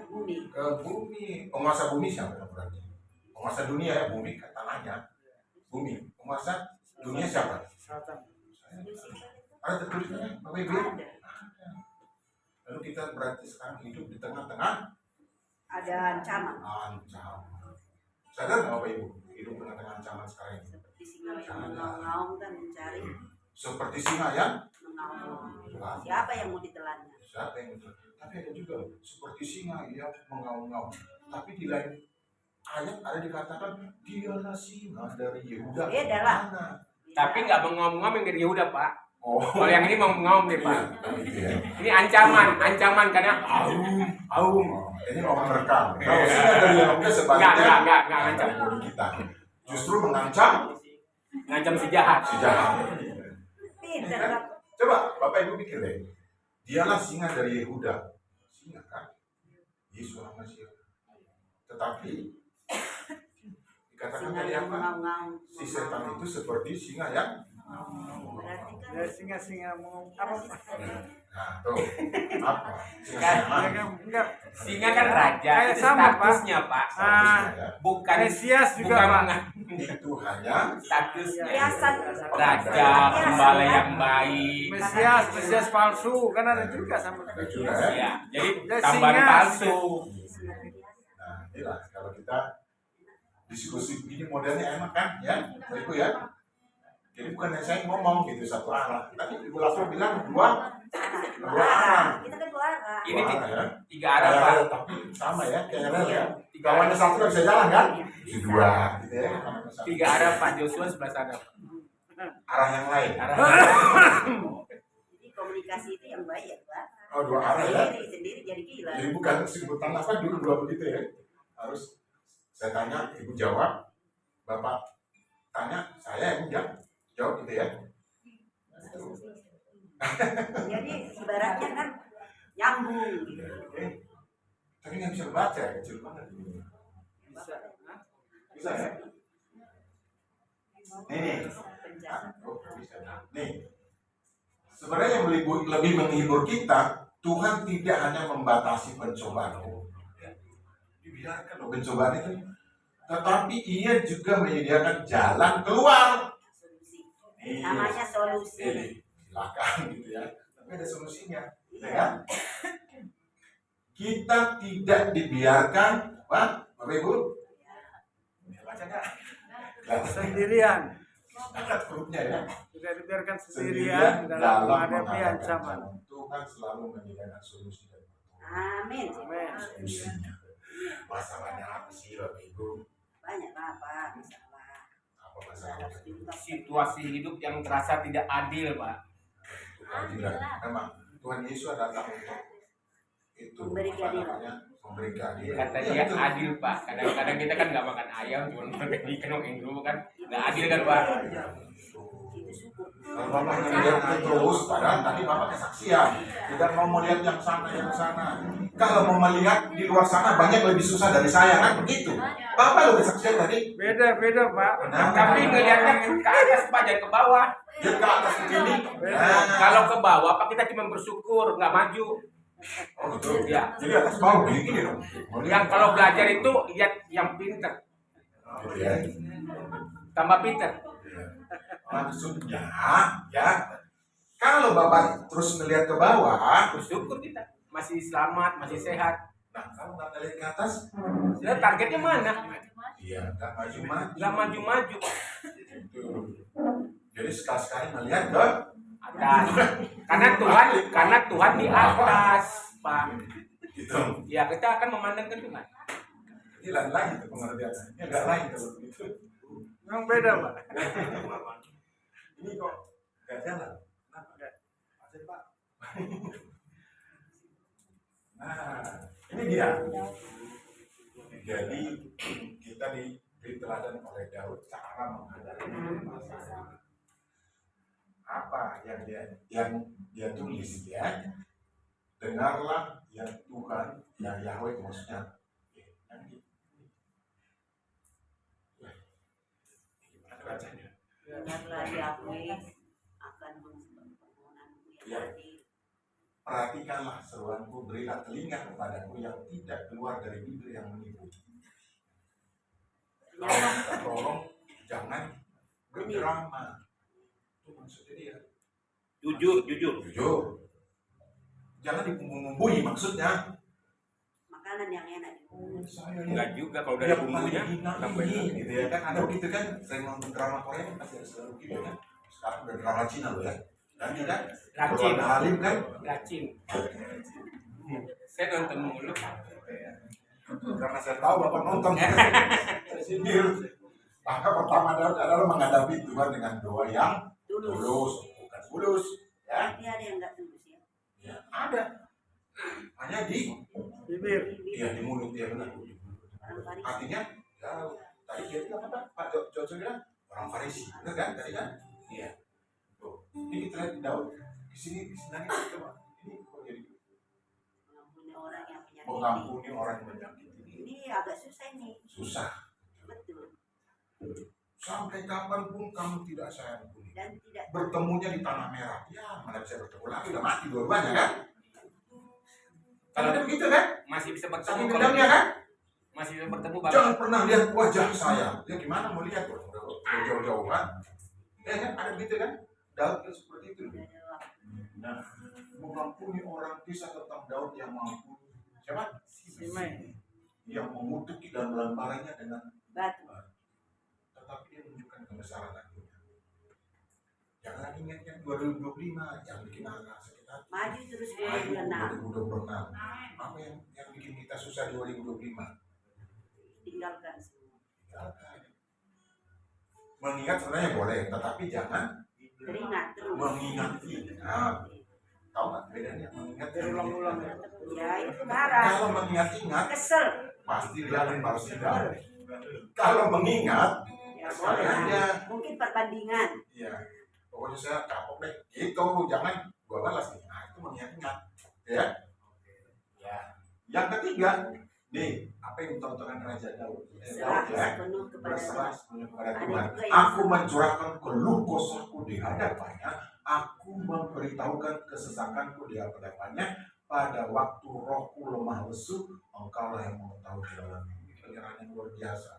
Bumi. bumi. Penguasa bumi siapa berarti? Penguasa dunia ya, bumi kan tanahnya. Bumi. Penguasa dunia siapa? Satan. Ada tertulisnya Bapak Ibu? Ada. Ada. Lalu kita berarti sekarang hidup di tengah-tengah Ada ancaman. ancaman. Sadar nggak Bapak Ibu? Hidup tengah-tengah ancaman sekarang ini. Seperti singa yang mengaum kan mencari Seperti singa yang mengaum. Siapa yang mau ditelannya? siapa yang betul? Tapi ada juga seperti singa yang mengaum-ngaum. Tapi di lain ayat ada dikatakan dialah singa dari Yehuda. Beda lah. Mana? Tapi nggak mengaum-ngaum yang dari Yehuda, Pak. Oh, Kalau yang ini mau mengaum deh, Pak. iya. Ini ancaman karena aum. Oh, ini orang merekam. Kalau singa dari Yehuda sebaliknya Enggak ngancam. mengampuni kita. Justru mengancam Ngancam si jahat. si jahat. Pintar Kan? Pak. Coba Bapak Ibu pikir deh. Dialah singa dari Yehuda. Singa kan? Yesus orang Mesir. Tetapi dikatakan Singa tadi yang apa? mengaum-ngaum. Si setan itu seperti singa yang Berarti kan Ya singa mau apa? nah tuh apa? Singa Ya, yang kan, enggak. Singa kan raja, Kayak itu sama, Pak. statusnya, Pak. Bukan Mesias juga bukan Pak. itu hanya statusnya. Hiasan. Raja, gembala yang baik. Mesias palsu kan ada juga sama. ada juga ya. Ya, jadi Ya, tambahan singa. palsu. Nah inilah kalau kita diskusi begini modelnya enak kan ya, Ibu ya. Jadi bukan saya ngomong gitu satu arah, tapi Ibu langsung bilang dua arah. Kita kan dua arah. Ini Dua arah, ya. tiga arah, Pak. KRL, tapi sama ya, KRL ya. Kawannya satu nggak bisa jalan kan? Bisa dua, gitu ya. Tiga arah Pak Joshua sebelah sana. Arah yang lain. Arah Jadi komunikasi itu yang baik ya Pak. Oh dua arah ya. Sendiri jadi gila. Jadi bukan sebutan apa dulu dua begitu ya. Harus saya tanya, Ibu jawab, Bapak tanya, saya yang jawab gitu ya. Jadi ibaratnya kan nyambung gitu. Oke. Tapi nggak bisa baca ya, kecil banget ini. Bisa. Hah? Bisa ya? Nih, Penjara. nih. Sebenarnya yang lebih menghibur kita, Tuhan tidak hanya membatasi pencobaan. Dibiarkan loh pencobaan itu, tetapi Ia juga menyediakan jalan keluar. Solusi. Nih, Namanya solusi. ini silakan gitu ya. Tapi ada solusinya, ya kan? Kita tidak dibiarkan, Pak, Bapak Ibu. Ya, baca nggak? Sendirian. Angkat hurufnya ya. Tidak dibiarkan sendirian dalam menghadapi ancaman. Tuhan selalu menyediakan solusi dan Amin. Amin. solusinya. Masalahnya apa sih Bapak Ibu? Banyak apa masalah. Apa masalah? Situasi hidup yang terasa tidak adil, Pak. Keadilan. Memang Tuhan Yesus datang untuk itu. Memberi keadilan. Memberi keadilan. Kata Iya, dia betul. adil, Pak. Kadang-kadang kita kan nggak makan ayam, cuma makan ikan makan dulu kan. Nggak adil kan, Pak? Itu syukur. Kalau Bapak melihat itu terus, padahal tadi Bapak kesaksian, tidak mau melihat yang sana, yang sana. Kalau mau melihat di luar sana banyak lebih susah dari saya kan begitu. Bapak lo kesaksian tadi, Beda Pak. Nah, Tapi ngelihatnya ke atas, Pak, jangan ke bawah. dia ke atas ke sini. Nah, Kalau ke bawah, Pak, kita cuma bersyukur, nggak maju. oh betul. Ya. Jadi atas bawah begini dong. Yang kalau belajar itu lihat yang pinter, Gitu ya. tambah pinter. Maksudnya, ya, kalau Bapak terus melihat ke bawah, Bersyukur kita masih selamat, masih sehat. nah kalau nggak melihat ke atas, Jadi targetnya mana? iya nggak maju-maju. Nggak maju-maju. Gitu. Jadi sekali-sekali melihat ke Atas. Karena Tuhan di atas, Pak. gitu. Ya, kita akan memandang ke Tuhan. Ini lain-lain itu pengertiannya. Ini agak lain kalau begitu. Memang beda Pak. Ini kok nggak jalan. Kenapa? Ada Pak. Nah, ini dia. Jadi kita diberi teladan oleh Daud cara menghadapi masalah. Apa yang dia tulis ya? Dengarlah yang Tuhan, yang Yahweh maksudnya. Gimana bacanya? Dengarlah Yahweh akan permohonanmu yang adil. Perhatikanlah seruanku, berilah telinga kepadaku yang tidak keluar dari bibir yang menipu. Tolong jangan berdrama. Itu maksudnya dia. Jujur. Jujur. Jangan dibumbu-bumbui maksudnya. Makanan yang enak. Saya Enggak juga kalau dari dia bumbunya. hina ini gitu ya kan. Ada begitu kan. Saya nonton drama Korea kan pasti ada selalu gitu kan. Sekarang udah drama Cina loh ya. Dan kan. Racin. Kalau ada Halim kan. Racin. Saya nonton mulu. Karena saya tahu Bapak nonton. Saya sindir. Maka pertama adalah menghadapi Tuhan dengan doa yang tulus, bukan tulus. Ya, Tapi ada yang nggak tulus ya. ya ada. Hanya di Bibir. di mulut dia benar. Orang Farisi. Artinya, ya, tadi dia bilang apa? Pak Jojo bilang orang Farisi, benar kan? Tadi kan? Iya. Tuh. Ini kita lihat di Daud. Di sini coba. Ini kok jadi Mengampuni orang yang menyakiti. mengampuni orang yang menyakiti. Ini agak susah ini. Susah. Betul. Sampai kapanpun kamu tidak saya ampuni. Dan tidak Bertemunya di tanah merah. Ya, mana bisa bertemu lagi? Udah mati dua-duanya kan? Kalau ada begitu kan? Masih bisa bertemu Saking kalau dendamnya kan? masih bisa bertemu Bapak. Jangan pernah lihat wajah saya. Ya gimana mau lihat? Udah jauh-jauh kan? Ya kan? Ada begitu kan? Daud kan seperti itu. ada waktu. Nah, mengampuni orang kisah tentang Daud yang mampu. Siapa? Simei. Yang mengutuki dan melemparinya dengan Batu. tetapi dia menunjukkan kebesaran hatinya. Jangan ingat yang 2025 yang bikin anak sekitar Maju terus maju 2026. 2026. Apa yang bikin kita susah 2025? Tinggalkan semua. Tinggalkan. Mengingat sebenarnya boleh, tetapi jangan Teringat terus. mengingat-ingat. Tahu nggak bedanya mengingat dan Berulang-ulang ya. Ya itu marah. Kalau mengingat-ingat Kesel. pasti liatin baru sidang. Kalau mengingat, Ya sekali boleh. aja. Mungkin perbandingan. Ya, pokoknya saya kapok deh. Gitu, jangan gua balas nih. Nah, itu mengingat-ingat. Ya. Ya. Yang ketiga, Nih, apa yang ditontonkan Raja Daud? Serah Daud ya, sepenuh kepada berserah Tuhan. sepenuhnya kepada Ada Tuhan. juga yang Aku mencurahkan keluh kesahku di hadapannya, aku memberitahukan kesesakanku di hadapannya. Pada waktu rohku lemah lesu, engkaulah yang mengetahui jalan. Ini penyerahan yang luar biasa.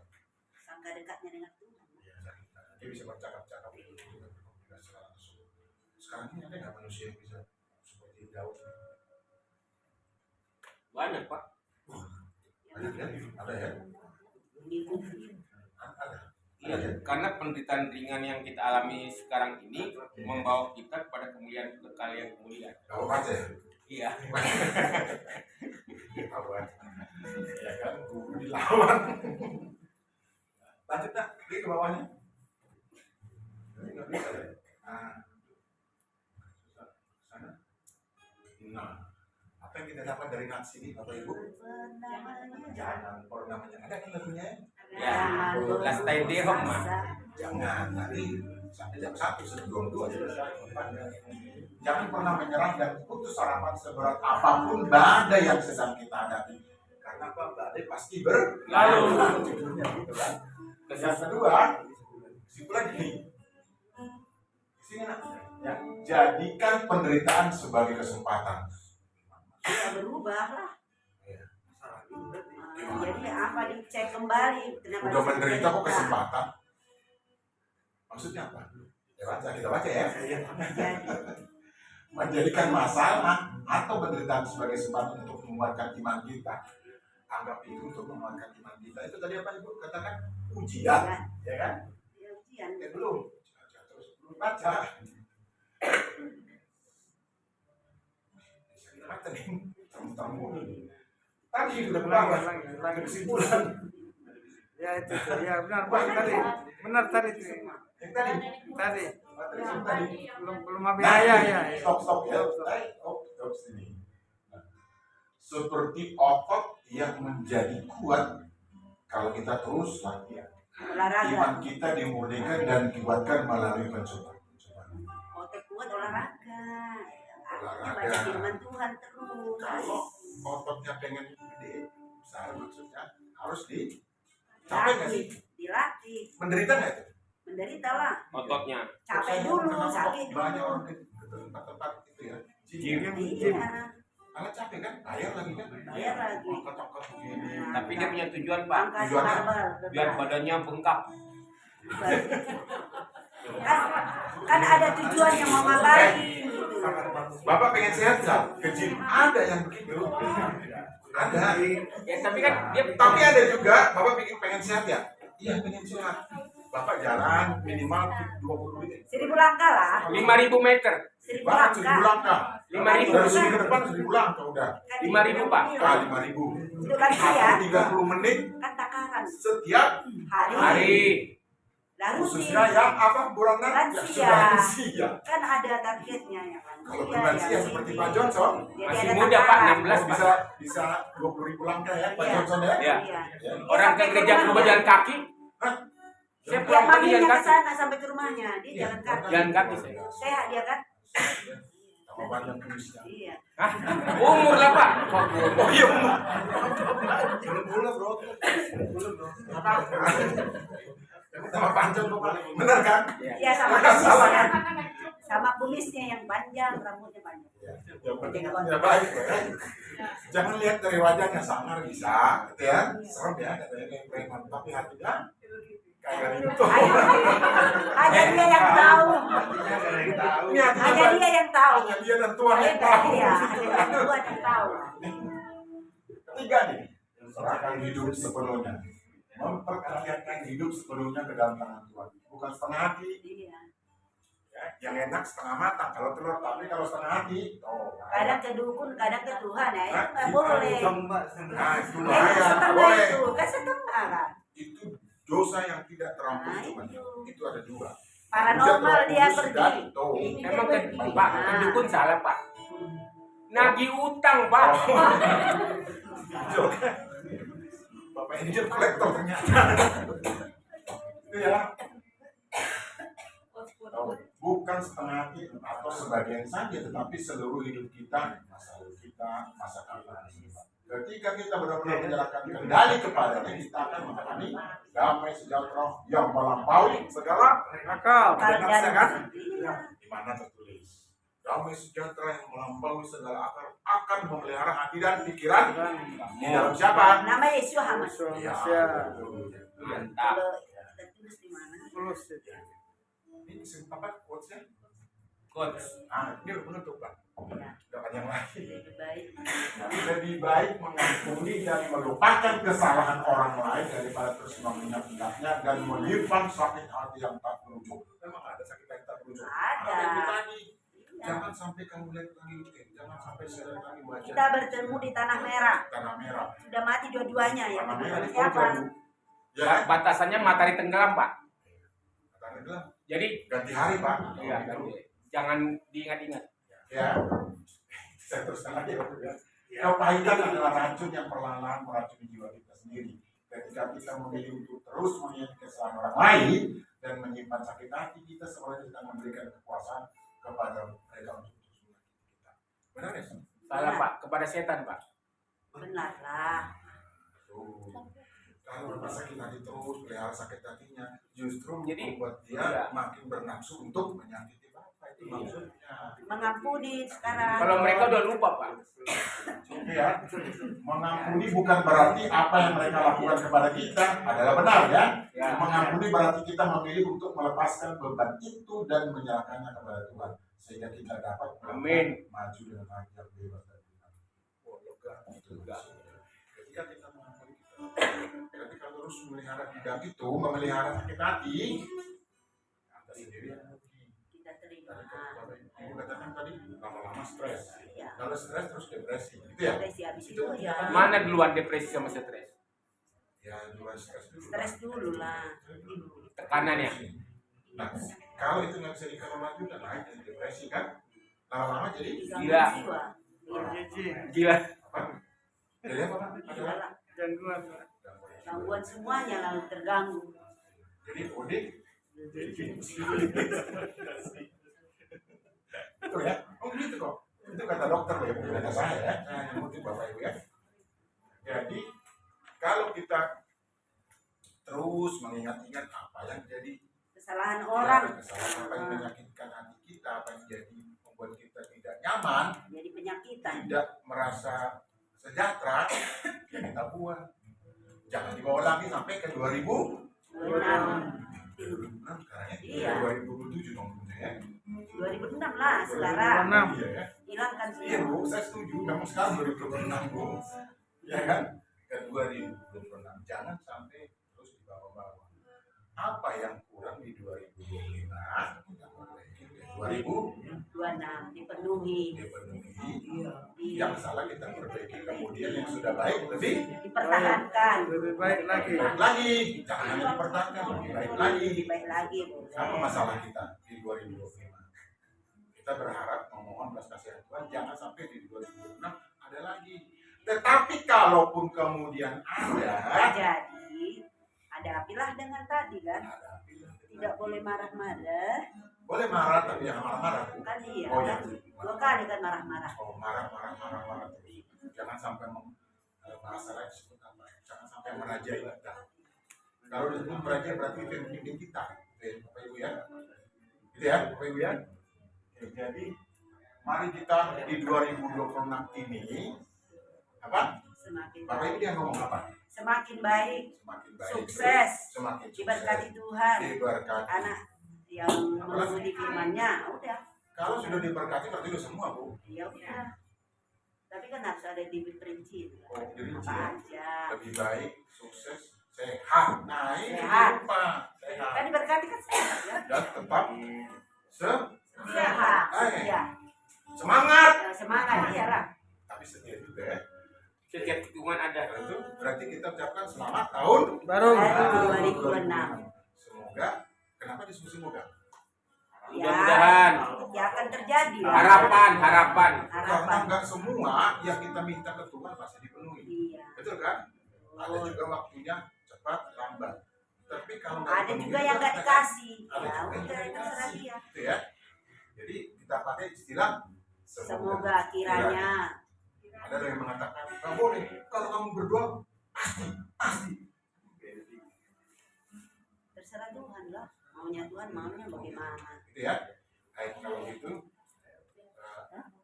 Sangka dekatnya dengan Tuhan. Dia bisa bercakap-cakap itu dengan berkomunikasi langsung. Sekarang ini ada nggak manusia yang bisa seperti Daud? Banyak Pak. Banyak ya? Ada ya? Ada. Iya, karena penderitaan ringan yang kita alami sekarang ini membawa kita pada kemuliaan kekal yang kemuliaan. Kau baca ya? Iya. Lawan. Ya kan, guru dilawan. Lanjut nak, pergi ke bawahnya. Ini nggak bisa ya? Sana. Nah, apa yang kita dapat dari nats ini, Bapak Ibu? Jangan pernah namanya. Ada kan lagunya? Ya, last time day home mah. Jangan tadi sampai jam 1 sebelum 2 jangan pernah menyerah dan putus harapan seberat apapun badai yang sedang kita hadapi. Karena apa? Badai pasti berlalu. Judulnya gitu kan. Yang kedua, kesimpulan gini. Di sini nak, ya, jadikan penderitaan sebagai kesempatan. Ya, berubah lah. Ya. Jadi apa dicek kembali? Kenapa Udah bisa menderita kok menderita? kesempatan? Maksudnya apa? Ya baca, kita baca ya. Jadi Menjadikan masalah atau penderitaan sebagai kesempatan untuk menguatkan iman kita. Anggap itu untuk menguatkan iman kita. Itu tadi apa Ibu katakan? Ujian, ya kan? ya, ujian. Ya belum. Terus belum baca. Bisa kita baca nih. Tamu-tamu. Tadi sudah berapa? Lagi kesimpulan. Ya itu tuh. Ya benar Pak tadi. Benar tadi tuh. Yang tadi. Tadi. Tadi. Belum habis. Ya. Stop ya. Stop sini. Seperti otot yang menjadi kuat kalau kita terus latihan. Olahraga. Iman kita dimurnikan dan dikuatkan melalui pencobaan. Otak kuat olahraga. Artinya Olahraga. baca firman Tuhan terus. Kalau ototnya pengen gede, besar maksudnya harus capek nggak sih? Dilatih. Menderita nggak itu? Menderita lah. Ototnya. Capek dulu, sakit Banyak dulu. orang ke tempat-tempat itu ya. Iya. Karena capek kan, bayar lagi kan. Bayar lagi. Angkat-angkat begini. Tapi dia punya tujuan Pak. Angkat Tujuannya? barbel, Biar beban. badannya bengkak. Kan ada tujuan yang mau ngapain gitu. Bapak pengen sehat nggak? Ke gym ada yang begitu. Ada. Ya tapi kan dia Tapi ada juga, Bapak pengen sehat ya? Iya pengen sehat. Bapak jalan minimal 20 menit. 1000 langkah lah. 5.000 meter. 1000 Bapak 1000 langkah. langkah. 5.000. Dari sini ke depan 1000 langkah udah. Kan 5.000, Pak. Ah 5.000. Itu kan ya. 30 menit Kan takaran. setiap Hari. Lalu khususnya yang apa bulanan Lansia. lansia. kan ada targetnya ya kan. Kalau lansia seperti Pak Johnson, Masih muda Pak, 16 Pak. bisa 20.000 langkah ya Pak Iya. Johnson ya. Iya. Iya. Ya. Orang ke gereja berubah jalan kaki. Hah? Saya Dia pulang pagi jalan manggilnya ke kaki. sana sampai ke rumahnya, dia Iya. jalan kaki. Jalan kaki saya. Sehat dia kan? Sama banyak kumisnya. Iya. Hah? Umur lah Pak. Oh iya umur. Sama panjang kok Pak. Benar kan? Iya sama kumisnya. Sama kumisnya yang panjang, rambutnya panjang. Yang penting ya baik ya. Jangan lihat dari wajahnya sangar bisa, gitu ya. Serem ya katanya kayak preman, tapi hatinya kayak itu. Hanya dia yang tahu. Ini hatinya Hanya baik. dia yang tahu. Hanya dia dan Tuhan yang Hanya tahu. dia, hanya Tuhan yang tahu. Ketiga nih, serahkan hidup sepenuhnya. Mempercayakan hidup sepenuhnya ke dalam tangan Tuhan. Bukan setengah hati. Iya. Ya, yang enak setengah matang kalau telur, tapi kalau setengah hati, oh. Kadang ke dukun, kadang ke Tuhan ya, itu nggak Itu. boleh. Nah, itu Itu bahaya, nggak setengah boleh. itu, kan setengah kan. Itu dosa yang tidak terampuni Nah, Tuhan. itu. Itu ada dua. Paranormal dia Kudus pergi. dan Tuh. Dia Emang pergi. Pak, Nah. kedukun salah Pak. Nagih utang Pak. Bapak ini dia kolektor ternyata. Itu ya. Bukan setengah hati atau sebagian saja, tetapi seluruh hidup kita, masa lalu kita, masa depan. Ketika kita benar-benar menyerahkan kendali kepadanya, kita akan mengalami damai sejahtera yang melampaui segala Akal. dan kan? Iya. Di mana tertulis damai sejahtera yang melampaui segala akal akan memelihara hati dan pikiran di dalam siapa? Nama Yesus Muhammad. Ya, Mantap. Kalau kita tulis di mana? Tulus. ini apa quotes-nya? Coach. Ini udah penutup Pak. Ya, Jangan yang lain. lebih baik. Lebih baik mengampuni dan melupakan kesalahan orang lain daripada terus mengingat-ingatnya dan menyimpan sakit hati yang tak berujung. Memang ada sakit hati tak berujung. Ada. Itu tadi. Iya. Jangan sampai kamu lihat lagi, jangan sampai saya lagi baca. Kita bertemu di tanah merah. Tanah merah. Sudah mati dua-duanya ya. Tanah merah itu Siapa? ya, Batasannya matahari tenggelam, Pak. tanah merah. Jadi Ganti hari Pak. iya, jangan diingat-ingat. Ya, saya teruskan lagi ya. Kepahitan adalah racun yang perlahan-lahan meracuni jiwa kita sendiri. Ketika kita memilih untuk terus mengingat kesalahan orang lain dan menyimpan sakit hati, kita sebenarnya sedang memberikan kekuasaan kepada mereka untuk terus menyakiti kita. Benar ya? Salah, Pak. Kepada setan, Pak. Benar lah. Tuh. Kalau berapa sakit hati terus, pelihara sakit hatinya, justru Jadi, membuat dia iya. makin bernafsu untuk menyakiti Bapak. Itu Iya. maksudnya. Mengampuni sekarang. Kalau mereka udah lupa, Pak. Ya, mengampuni bukan berarti apa yang mereka lakukan kepada kita adalah benar ya. Ya. Mengampuni berarti kita memilih untuk melepaskan beban itu dan menyerahkannya kepada Tuhan sehingga kita dapat Amin. maju dengan hati yang bebas dari Tuhan. Oh, lega itu. Ketika kita mengampuni ketika terus memelihara dendam itu, memelihara sakit hati, Anda sendiri yang rugi. Kita terima. Tadi Ibu katakan tadi lama-lama stres. Iya. Kalau stres terus depresi, gitu ya? Depresi habis Itu itu ya. Mana duluan depresi sama stres? Ya, dua stres dulu. Stres dulu lah. Tekanannya. Nah, kalau itu nggak bisa dikelola juga naik jadi depresi kan? Lama-lama jadi Gangguan Gila. jiwa. Iya. Gila. apa? Jadi apa Pak? Iya lah. Gangguan. Gangguan semuanya lalu terganggu. Jadi udik. Itu ya. Oh gitu kok. Itu kata dokter ya, bukan kata saya ya. Saya ngikutin Bapak Ibu ya. Jadi kalau kita terus mengingat-ingat apa yang jadi Kesalahan orang kesalahan apa yang menyakitkan hati kita, apa yang jadi membuat kita tidak nyaman, jadi penyakitan. tidak merasa sejahtera, ya kita buang. Jangan dibawa lagi sampai ke 2000. 2006. Sekarang ya, Iya. 2027 dong ya. 2006 lah sekarang. 2006. Iya ya. Hilangkan Iya semua. Bu, saya setuju. Memang sekarang 2026 Bu. Ya kan? Ke 2026. Jangan sampai terus dibawa-bawa. Apa yang kurang di 2025? Kita perbaiki ke 26 dipenuhi. 2000 dipenuhi. Iya. Yang salah kita perbaiki. Kemudian yang sudah baik lebih Dipertahankan. Lebih baik lagi. baik lagi. Jangan hanya dipertahankan, lebih baik lagi. Lebih baik lagi. Apa masalah kita di 2025? Kita berharap memohon belas kasihan Tuhan jangan sampai di 2026 ada lagi. Tetapi kalaupun kemudian ada, Jadi hadapilah dengan tadi kan. Tidak boleh marah-marah. boleh marah tapi jangan marah-marah. Bu. Kan iya Oh iya. kan. 2 kali kan marah-marah. Oh marah terus. Jangan sampai bahasa lain disebut apa? Jangan sampai merajai kita. Kalau disebut merajai berarti itu yang memimpin kita. Oke, Bapak Ibu ya. Gitu ya, Bapak Ibu ya. Oke, jadi mari kita di 2026 ini apa? Semakin Bapak Ibu baik. dia ngomong apa? Semakin baik. Semakin baik. Sukses. Semakin sukses. Diberkati Tuhan. Diberkati. Anak yang mengikuti firman-Nya udah. Kalau sudah diberkati berarti udah semua Bu. Ya udah. Tapi kan harus ada diperinci. Oh, dirinci Apa ya. aja. Lebih baik, sukses, sehat. Nah ini Sehat. lupa. Sehat. Kan diberkati kan sehat ya. Dan tetap Sehat. Ya. semangat. Semangat iyalah. Tapi setia juga ya. Setiap tikungan ada. Karena itu berarti kita ucapkan selamat tahun Baru. Baru 2026. Semoga, kenapa disuruh semoga? Ya, Mudah-mudahan. ya akan terjadi. Harapan. Karena Harapan. enggak semua yang kita minta ke Tuhan pasti dipenuhi. Iya. Betul kan? Ada juga waktunya cepat lambat. Tapi kalau nggak Ada dipenuhi juga yang nggak dikasih. Ada Ya juga yang udah nggak terserah dikasih. dia. Gitu ya. Jadi kita pakai istilah Semoga kiranya Ada yang mengatakan Nggak boleh. Kalau kamu berdoa, pasti. Terserah Tuhan lah. Maunya Tuhan, maunya bagaimana. Gitu ya. Baik, kalau gitu,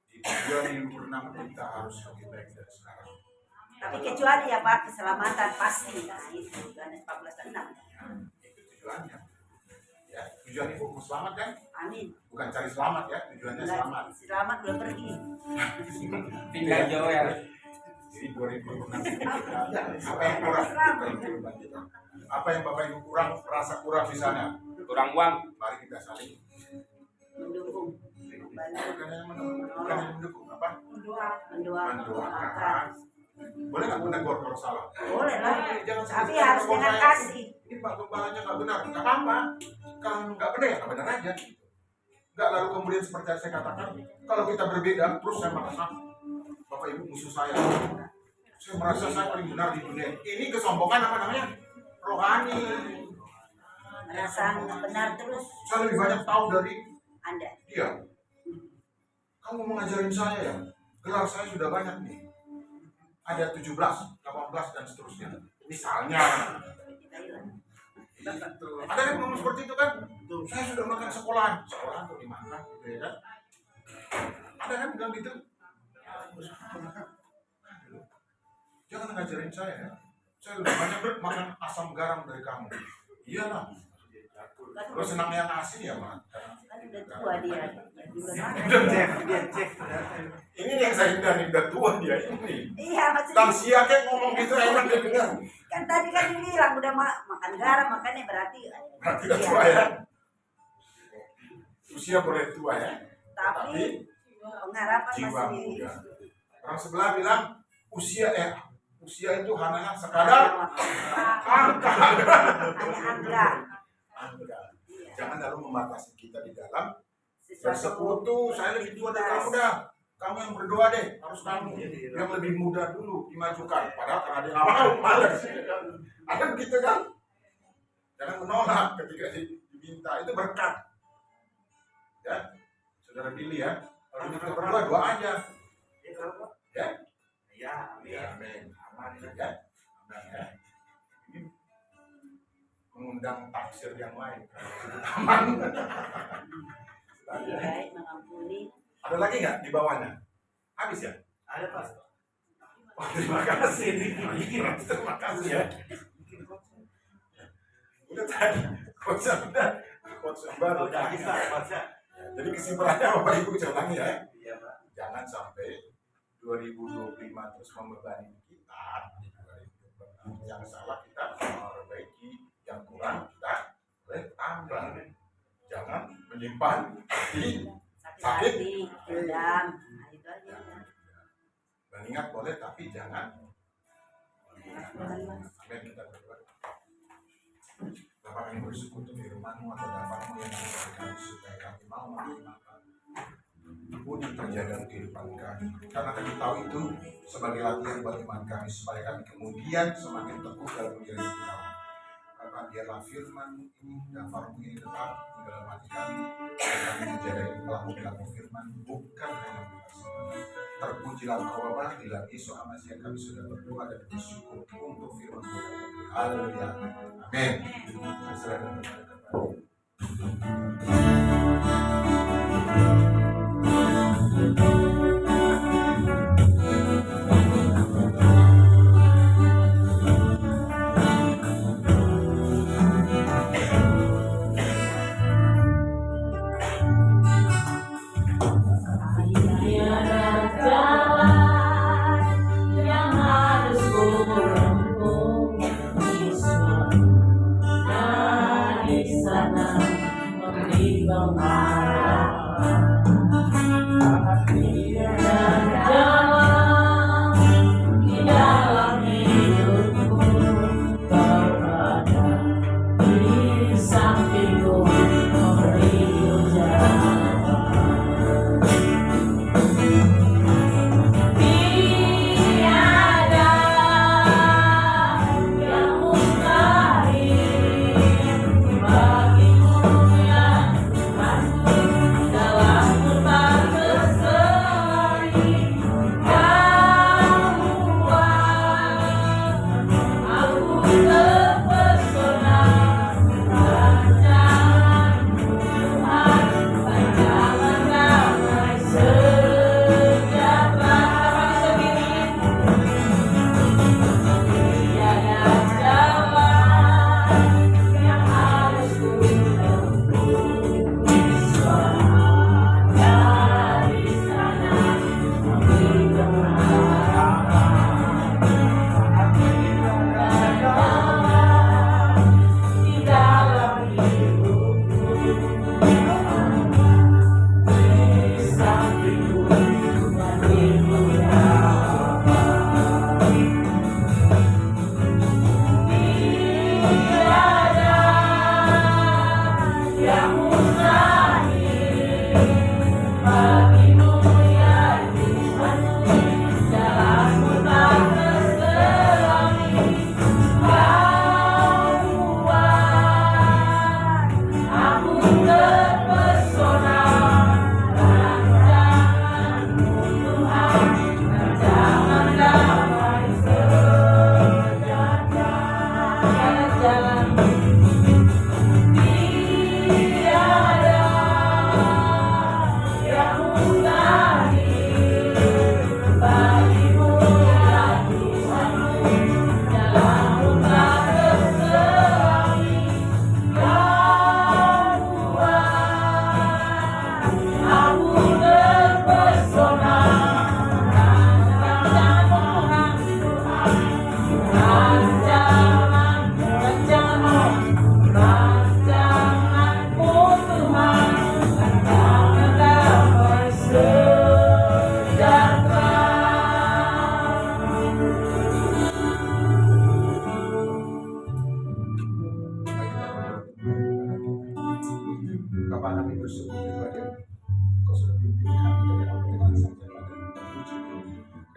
di tujuan yang purnama kita harus lebih baik dari sekarang. Tapi kecuali ya Pak, keselamatan pasti. Nah itu, Yohanes 14:6. Itu tujuannya. Ya, tujuan ibu mau selamat kan? Amin. Bukan cari selamat ya, tujuannya selamat. Selamat udah pergi. Tinggal jauh ya. Jadi 2006 apa yang kurang? Apa yang Bapak Ibu kurang, merasa kurang di sana? Kurang uang. Mari kita saling Mendukung. bukan yang mendukung apa? Mendoakan. Mendoakan. Boleh nggak menegur kalau salah? Boleh lah. Jangan Tapi sekali-sekali harus tegur dengan saya. kasih. Ini Pak Gembalanya nggak benar, nggak apa-apa. Kalau nggak benar ya nggak benar aja. Nggak lalu kemudian seperti yang saya katakan, kalau kita berbeda, terus saya merasa Bapak Ibu musuh saya. Saya merasa saya paling benar di dunia. Ini kesombongan apa namanya? Rohani. Merasa benar terus Saya lebih banyak tahu dari Anda. dia. Kamu mau ngajarin saya ya? Gelar saya sudah banyak nih. Ada 17, 18 dan seterusnya. Misalnya. Ada yang ngomong seperti itu kan? Saya sudah makan sekolahan tuh dimakan, gitu ya kan? Ada kan bilang gitu? Jangan ngajarin saya ya. Saya lebih banyak makan asam garam dari kamu. Iyalah. Kalau senang yang asin ya Mak. Kan udah tua dia. Ya juga Ini yang saya hindari, udah tua dia ini. Iya maksudnya. Tangsia kayak ngomong gitu enak dia dengar. Kan tadi kan dibilang udah makan garam, makanya berarti. Berarti udah tua ya. Usia boleh tua ya. Tapi pengharapan Jiwa masih. muda. Orang sebelah bilang usia itu hanya sekadar angka. Hanya angka. Jangan lalu membatasi kita di dalam Sesuatu. bersekutu. Saya lebih tua dari kamu dah. Kamu yang berdoa deh, harus kamu yang lebih muda dulu dimajukan. Padahal karena dia nggak mau, malas. Ada begitu kan? Jangan menolak ketika diminta, itu berkat. Ya, saudara Billy ya. Kalau kita berdoa, doa aja. Ya, Ya, amin. Aman ya. Aman ya. Ini mengundang tafsir yang lain. Aman. Baik, mengampuni. Ada lagi nggak di bawahnya? Habis ya? ada Pak. Oh, terima kasih. Terima kasih ya. Udah tadi, coach baru. Udah bisa, Pak. Jadi kesimpulannya Bapak Ibu saya ulangi ya. Iya, Pak. Jangan sampai 2025 terus membebani kita. Yang salah kita memperbaiki, yang kurang kita boleh tambah. Jangan menyimpan di Sakit hati, dendam. Nah itu aja. mengingat boleh tapi jangan. Amin, kita berdoa. Bapak kami bersyukur untuk firman-Mu atau dapat-Mu yang diberikan kami supaya kami mau melakukan pun yang terjadi dalam kehidupan kami. Karena kami tahu itu sebagai latihan buat iman kami supaya kami kemudian semakin teguh dalam menjalani hidup. Bapak biarlah firman ini dan firman ini tetap di dalam hati kami. Kami menjadi pelaku firman bukan hanya terpujilah Engkau Bapa di dalam Yesus Masih kami sudah berdoa dan bersyukur untuk firman Tuhan. Haleluya. Amin. Saya serahkan kepada Bapak. Tiada jalan yang harus kutempuh, Yesus dari sana memberi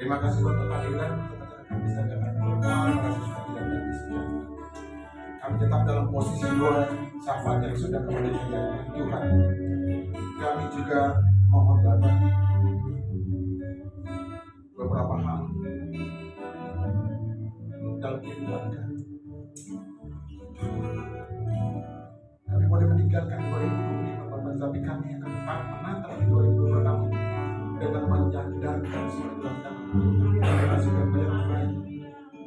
Terima kasih untuk kehadiran kami bisa dengan berdoa merasa sudah tidak dan disediakan. Kami tetap dalam posisi doa syafaat yang sudah kembali dijalankan Tuhan. Kami juga mohon Bapak beberapa hal dalam kehidupan kami. Kami boleh meninggalkan 2025 Bapak, tapi kami akan tetap menatap di 2026 dengan menyandarkan semua dalam tangan Tuhan. Terima kasih Bapak yang baik.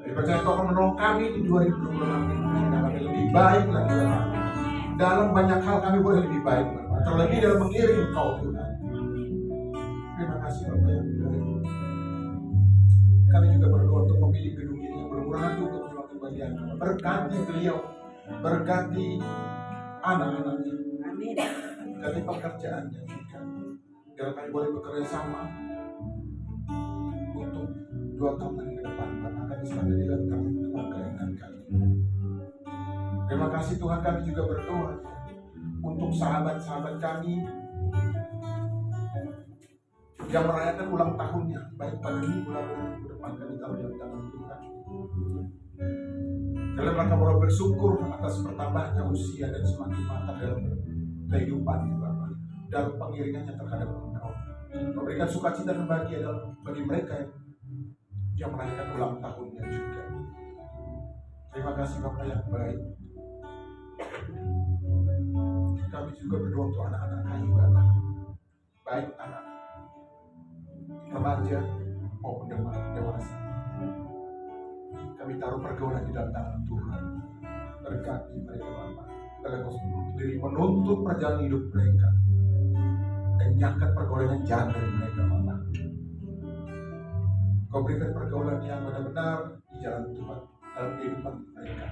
Kami percaya Kau akan menolong kami di 2026 ini. Kami lebih baik lagi Bapak. Dalam banyak hal kami boleh lebih baik Bapak. Terlebih dalam mengiring Kau Tuhan. Terima kasih Bapak yang baik. Kami juga berdoa untuk memilih gedung ini yang bermurah untuk menyuatu bagian. Berkati beliau, berkati anak-anaknya, Amin. berkati pekerjaannya juga. Biar kami boleh bekerja sama untuk 2 tahun ke depan. Akan diserahkan di dalam tangan Tuhan kehendak kami. Terima kasih Tuhan, kami juga berdoa untuk sahabat-sahabat kami yang merayakan ulang tahunnya, baik pada minggu depan kami taruh dalam tangan Tuhan. Dalam rangka boleh bersyukur atas bertambahnya usia dan semakin matang dalam kehidupan Bapak, dalam pengiringannya terhadap Engkau. Memberikan sukacita dan bahagia bagi mereka yang merayakan ulang tahunnya juga. Terima kasih Bapak yang baik. Kami juga berdoa untuk anak-anak kami Bapak, baik anak remaja maupun dewasa. Kami taruh pergaulan di dalam tangan Tuhan. Berkati mereka Bapak, dalam sendiri menuntut perjalanan hidup mereka dan nyangkat pergaulan yang jahat dari mereka Bapak. Kau berikan pergaulan yang benar-benar di jalan Tuhan dalam kehidupan mereka.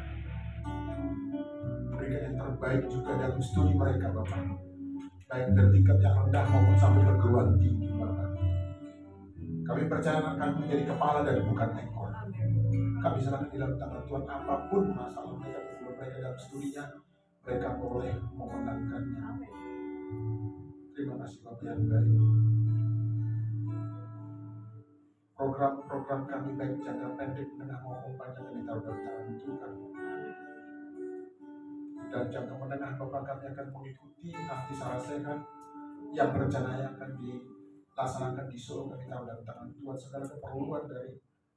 Berikan yang terbaik juga dalam studi mereka Bapak, baik dari tingkat yang rendah maupun sampai perguruan tinggi Bapak. Kami percaya akan menjadi kepala dan bukan ekor. Kami serahkan di dalam tangan Tuhan, apapun masalah mereka dalam studinya, mereka boleh memenangkannya. Terima kasih Bapak yang baik. Program-program kami baik jangka pendek, menengah maupun panjang kami taruh dalam tangan Tuhan. Dan jangka menengah Bapak, kami akan mengikuti nanti salah sehat yang berencana akan dilaksanakan di Solo. Kami taruh dalam tangan Tuhan. Segala keperluan dari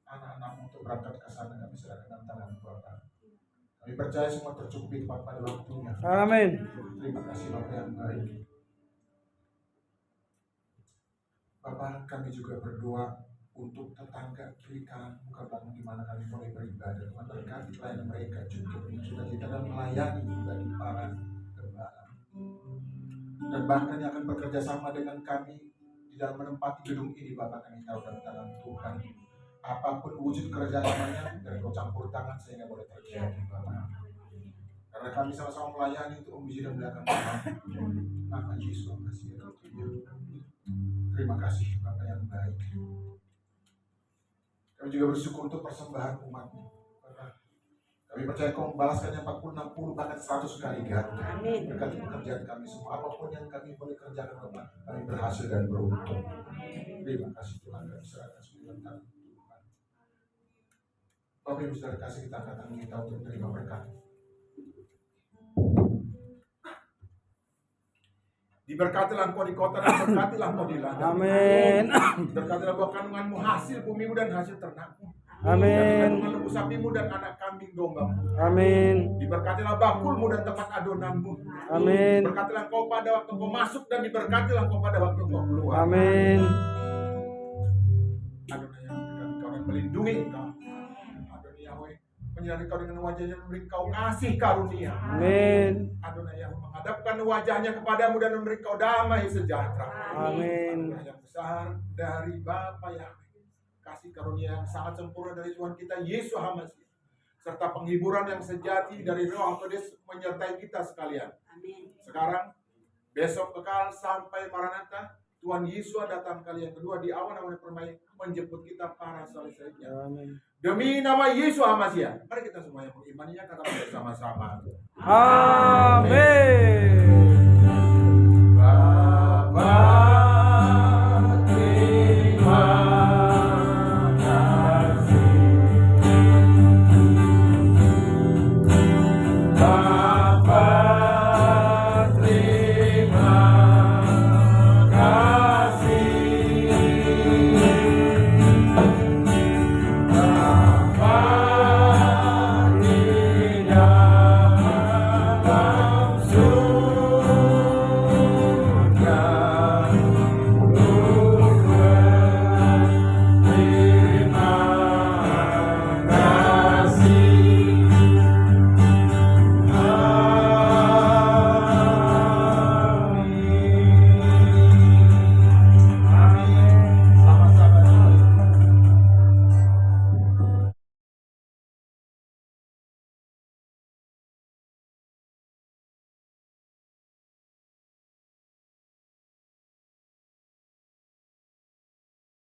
anak-anak untuk berangkat ke sana kami serahkan dalam tangan Bapak. Kami percaya semua tercukupi tepat pada waktunya. Amin. Terima kasih Bapak yang baik. Bapak, kami juga berdoa untuk tetangga kiri kanan muka belakang di mana kami boleh beribadah. Tuhan berkati pelayanan mereka juga kita dan melayani bagi para gembala. Dan bahkan yang akan bekerja sama dengan kami di dalam menempati gedung ini Bapak, kami tahu dalam tangan Tuhan. Apapun wujud kerjasamanya, dari Kau campur tangan sehingga boleh terjadi Bapak. Karena kami sama-sama melayani untuk memuji dan memuliakan nama Yesus. Terima kasih Bapak yang baik. Kami juga bersyukur untuk persembahan umat-Mu. Kami percaya Kau membalaskannya 40, 60, bahkan 100 kali ganda. Berkati pekerjaan kami semua, apapun yang kami boleh kerjakan Bapak, kami berhasil dan beruntung. Terima kasih Tuhan, kami serahkan semua tangan Tuhan. Bapak Ibu Saudara kasih kita angkat kita untuk menerima berkat. Diberkatilah Engkau di kota dan berkatilah Engkau di ladang. Amin. Berkatilah buah kandunganmu, hasil bumimu dan hasil ternakmu. Amin. Dan kandungan lembu sapimu dan anak kambing dombamu. Amin. Diberkatilah bakulmu dan tempat adonanmu. Amin. Berkatilah Engkau pada waktu Engkau masuk dan diberkatilah Engkau pada waktu Engkau keluar. Amin. Adonai yang berkati Engkau dan melindungi Engkau. Adonai Yahweh menyertai Engkau dengan wajahnya dan memberi Engkau kasih karunia. Amin. Adonai yang menghadapkan wajahnya kepadamu dan memberi Engkau damai sejahtera. Amin. Anugerah yang besar dari Bapa Yahweh, kasih karunia yang sangat sempurna dari Tuhan kita Yesus Hamasi, serta penghiburan yang sejati dari Roh Kudus menyertai kita sekalian. Amin. Sekarang, besok kekal sampai Maranatha, Tuhan Yesus datang kali yang kedua di awan-awan permai menjemput kita para salib-salibnya. Amin. Demi nama Yesus Hamasi, mari kita semua yang mengimaninya kata bersama-sama. Amin. Amin.